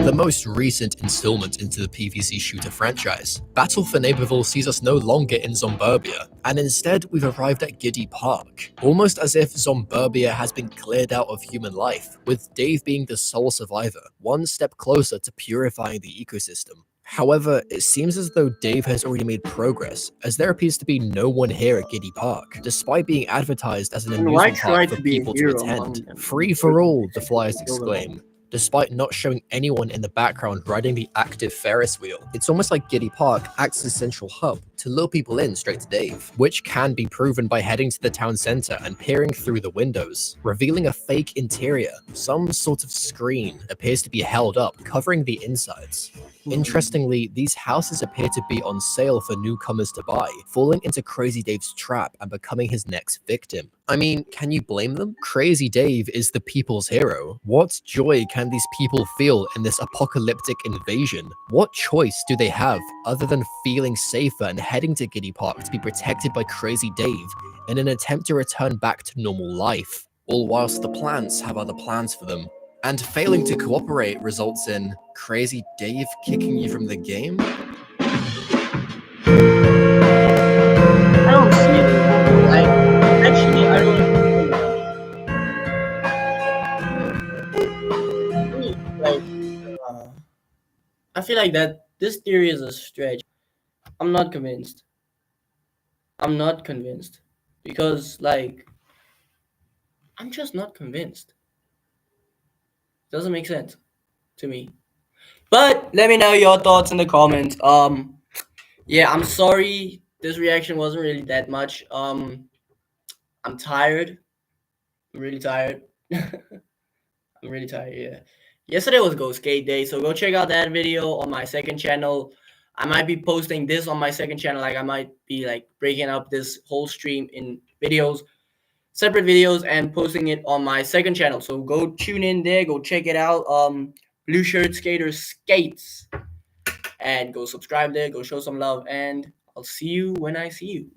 the most recent installment into the PvZ shooter franchise. Battle for Neighborville sees us no longer in Zomburbia, and instead we've arrived at Giddy Park, almost as if Zomburbia has been cleared out of human life, with Dave being the sole survivor, one step closer to purifying the ecosystem. However, it seems as though Dave has already made progress, as there appears to be no one here at Giddy Park, despite being advertised as an amusement park for people to attend. Free for all, the flyers exclaim, despite not showing anyone in the background riding the active Ferris wheel. It's almost like Giddy Park acts as a central hub to lure people in straight to Dave, which can be proven by heading to the town center and peering through the windows, revealing a fake interior. Some sort of screen appears to be held up, covering the insides. Interestingly, these houses appear to be on sale for newcomers to buy, falling into Crazy Dave's trap and becoming his next victim. I mean, can you blame them? Crazy Dave is the people's hero. What joy can these people feel in this apocalyptic invasion? What choice do they have other than feeling safer and heading to Giddy Park to be protected by Crazy Dave in an attempt to return back to normal life? All whilst the plants have other plans for them. And failing to cooperate results in Crazy Dave kicking you from the game? I don't see it. Like, actually, I don't. Like, I feel like that this theory is a stretch. I'm not convinced. I'm not convinced because, like, I'm just not convinced. Doesn't make sense to me. But let me know your thoughts in the comments. Yeah, I'm sorry this reaction wasn't really that much. I'm tired. I'm really tired. I'm really tired, yeah. Yesterday was Go Skate Day, so go check out that video on my second channel. I might be posting this on my second channel. Like, I might be like breaking up this whole stream in videos, separate videos, and posting it on my second channel. So go tune in there, go check it out. Blue Shirt Skater Skates. And go subscribe there, go show some love, and I'll see you when I see you.